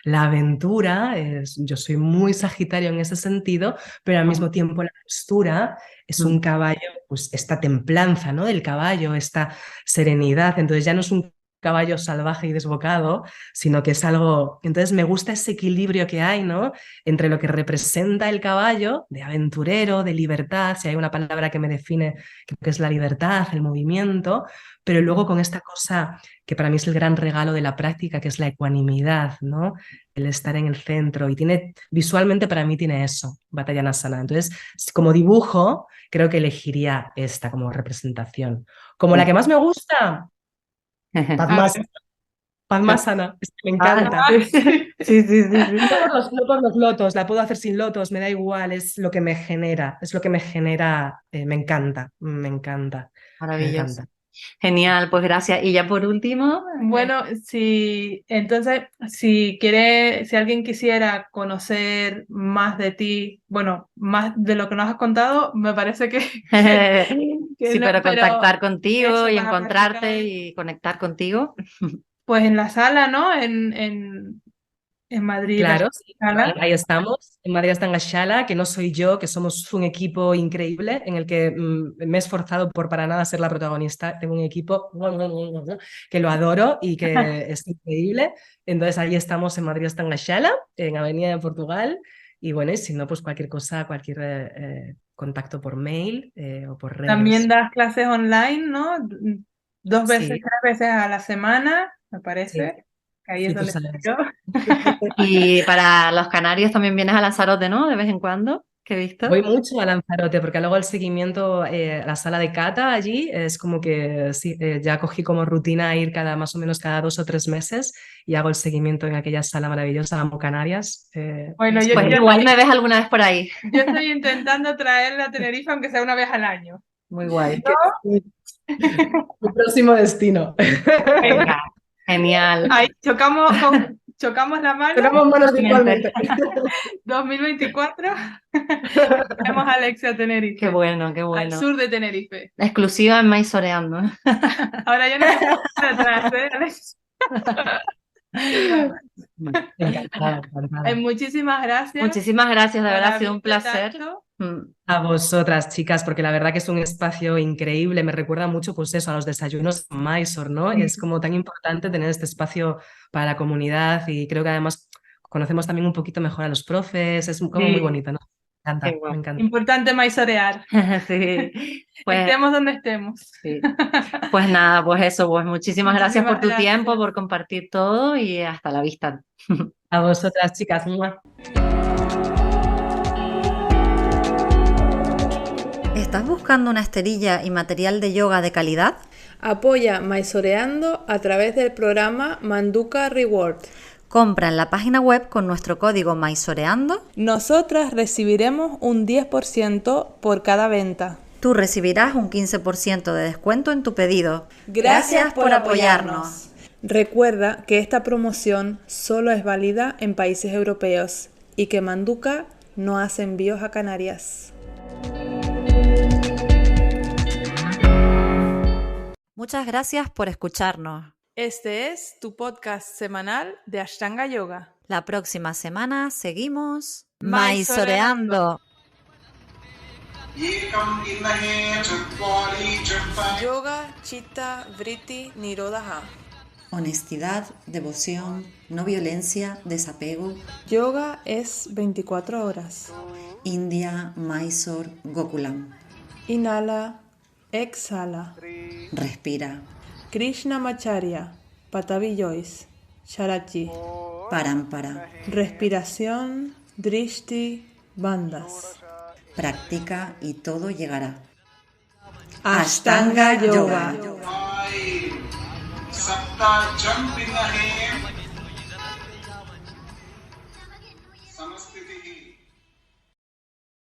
La aventura. Yo soy muy Sagitario en ese sentido, pero al mismo tiempo la postura es un caballo, pues esta templanza, ¿no? Del caballo, esta serenidad. Entonces ya no es un caballo salvaje y desbocado, sino que es algo. Entonces me gusta ese equilibrio que hay, ¿no? Entre lo que representa el caballo, de aventurero, de libertad, si hay una palabra que me define, creo que es la libertad, el movimiento, pero luego con esta cosa que para mí es el gran regalo de la práctica, que es la ecuanimidad, ¿no? El estar en el centro. Y visualmente para mí tiene eso, Vatayanasana. Entonces, como dibujo, creo que elegiría esta como representación. Como la que más me gusta, Padmasana, me encanta. Sí. No por los lotos, la puedo hacer sin lotos, me da igual, es lo que me genera, me encanta, me encanta. Maravilloso. Me encanta. Genial, pues gracias. Y ya por último, Bueno, si alguien quisiera conocer más de ti, bueno, más de lo que nos has contado, me parece que sí, no, pero contactar pero contigo eso, y vas a encontrarte practicar, y conectar contigo. pues en la sala, ¿no? En Madrid, la Claro, sí, sala. ahí estamos, en Madrid está en Ashala, que no soy yo, que somos un equipo increíble en el que me he esforzado por para nada ser la protagonista. Tengo un equipo que lo adoro y que es increíble. Entonces ahí estamos en Madrid está en Ashala, en Avenida de Portugal. Y bueno, y si no, pues cualquier cosa, cualquier contacto por mail o por También redes. das clases online, ¿no? 2 veces, Sí, 3 veces a la semana, me sí, parece. Que ahí es sí, tú donde estoy sabes. yo. Y para los canarios también vienes a Lanzarote, ¿no? De vez en cuando, que he visto. Voy mucho a Lanzarote porque luego el seguimiento, la sala de cata allí es como que sí, ya cogí como rutina ir más o menos cada 2 o 3 meses y hago el seguimiento en aquella sala maravillosa, Amo Canarias. Bueno, Pues igual me ves alguna vez por ahí. yo estoy intentando traerla a Tenerife, aunque sea una vez al año. Muy guay. Mi próximo destino. Venga, Genial. ahí chocamos la mano. Tenemos manos virtualmente. 2024. Vemos a Alexia Tenerife. Qué bueno, qué Al bueno. sur de Tenerife. Exclusiva en Maizoreando. Ahora ya no te puedo estar atrás, ¿eh, Alex? Encantada, encantada. Muchísimas gracias Muchísimas gracias, de por verdad ha sido un abrirte placer. tanto. A vosotras, chicas, porque la verdad que es un espacio increíble, me recuerda mucho pues eso, a los desayunos Mysore, ¿no? Es como tan importante tener este espacio para la comunidad y creo que además conocemos también un poquito mejor a los profes, es como muy Sí, bonito, ¿no? Me encanta, Qué guay. me encanta. importante maizorear. Sí. Pues, Estemos donde estemos. sí. Pues nada, pues eso, pues muchísimas gracias por tu Muchísimas tiempo, gracias. por compartir todo y hasta la vista. A vosotras, chicas. ¡Mua! ¿Estás buscando una esterilla y material de yoga de calidad? Apoya Maizoreando a través del programa Manduka Reward. Compra en la página web con nuestro código Maizoreando. Nosotras recibiremos un 10% por cada venta. Tú recibirás un 15% de descuento en tu pedido. Gracias por apoyarnos. Recuerda que esta promoción solo es válida en países europeos y que Manduka no hace envíos a Canarias. Muchas gracias por escucharnos. Este es tu podcast semanal de Ashtanga Yoga. La próxima semana seguimos maizoreando. Yoga, Chitta, Vritti, Nirodha. Honestidad, devoción, no violencia, desapego. Yoga es 24 horas. India, Mysore, Gokulam. Inhala, exhala. Respira. Krishnamacharya, Patavi Joyce, Sharachi. Parampara. Respiración, Drishti, Bandhas. Practica y todo llegará. Ashtanga Yoga. Sapta jump in the hand.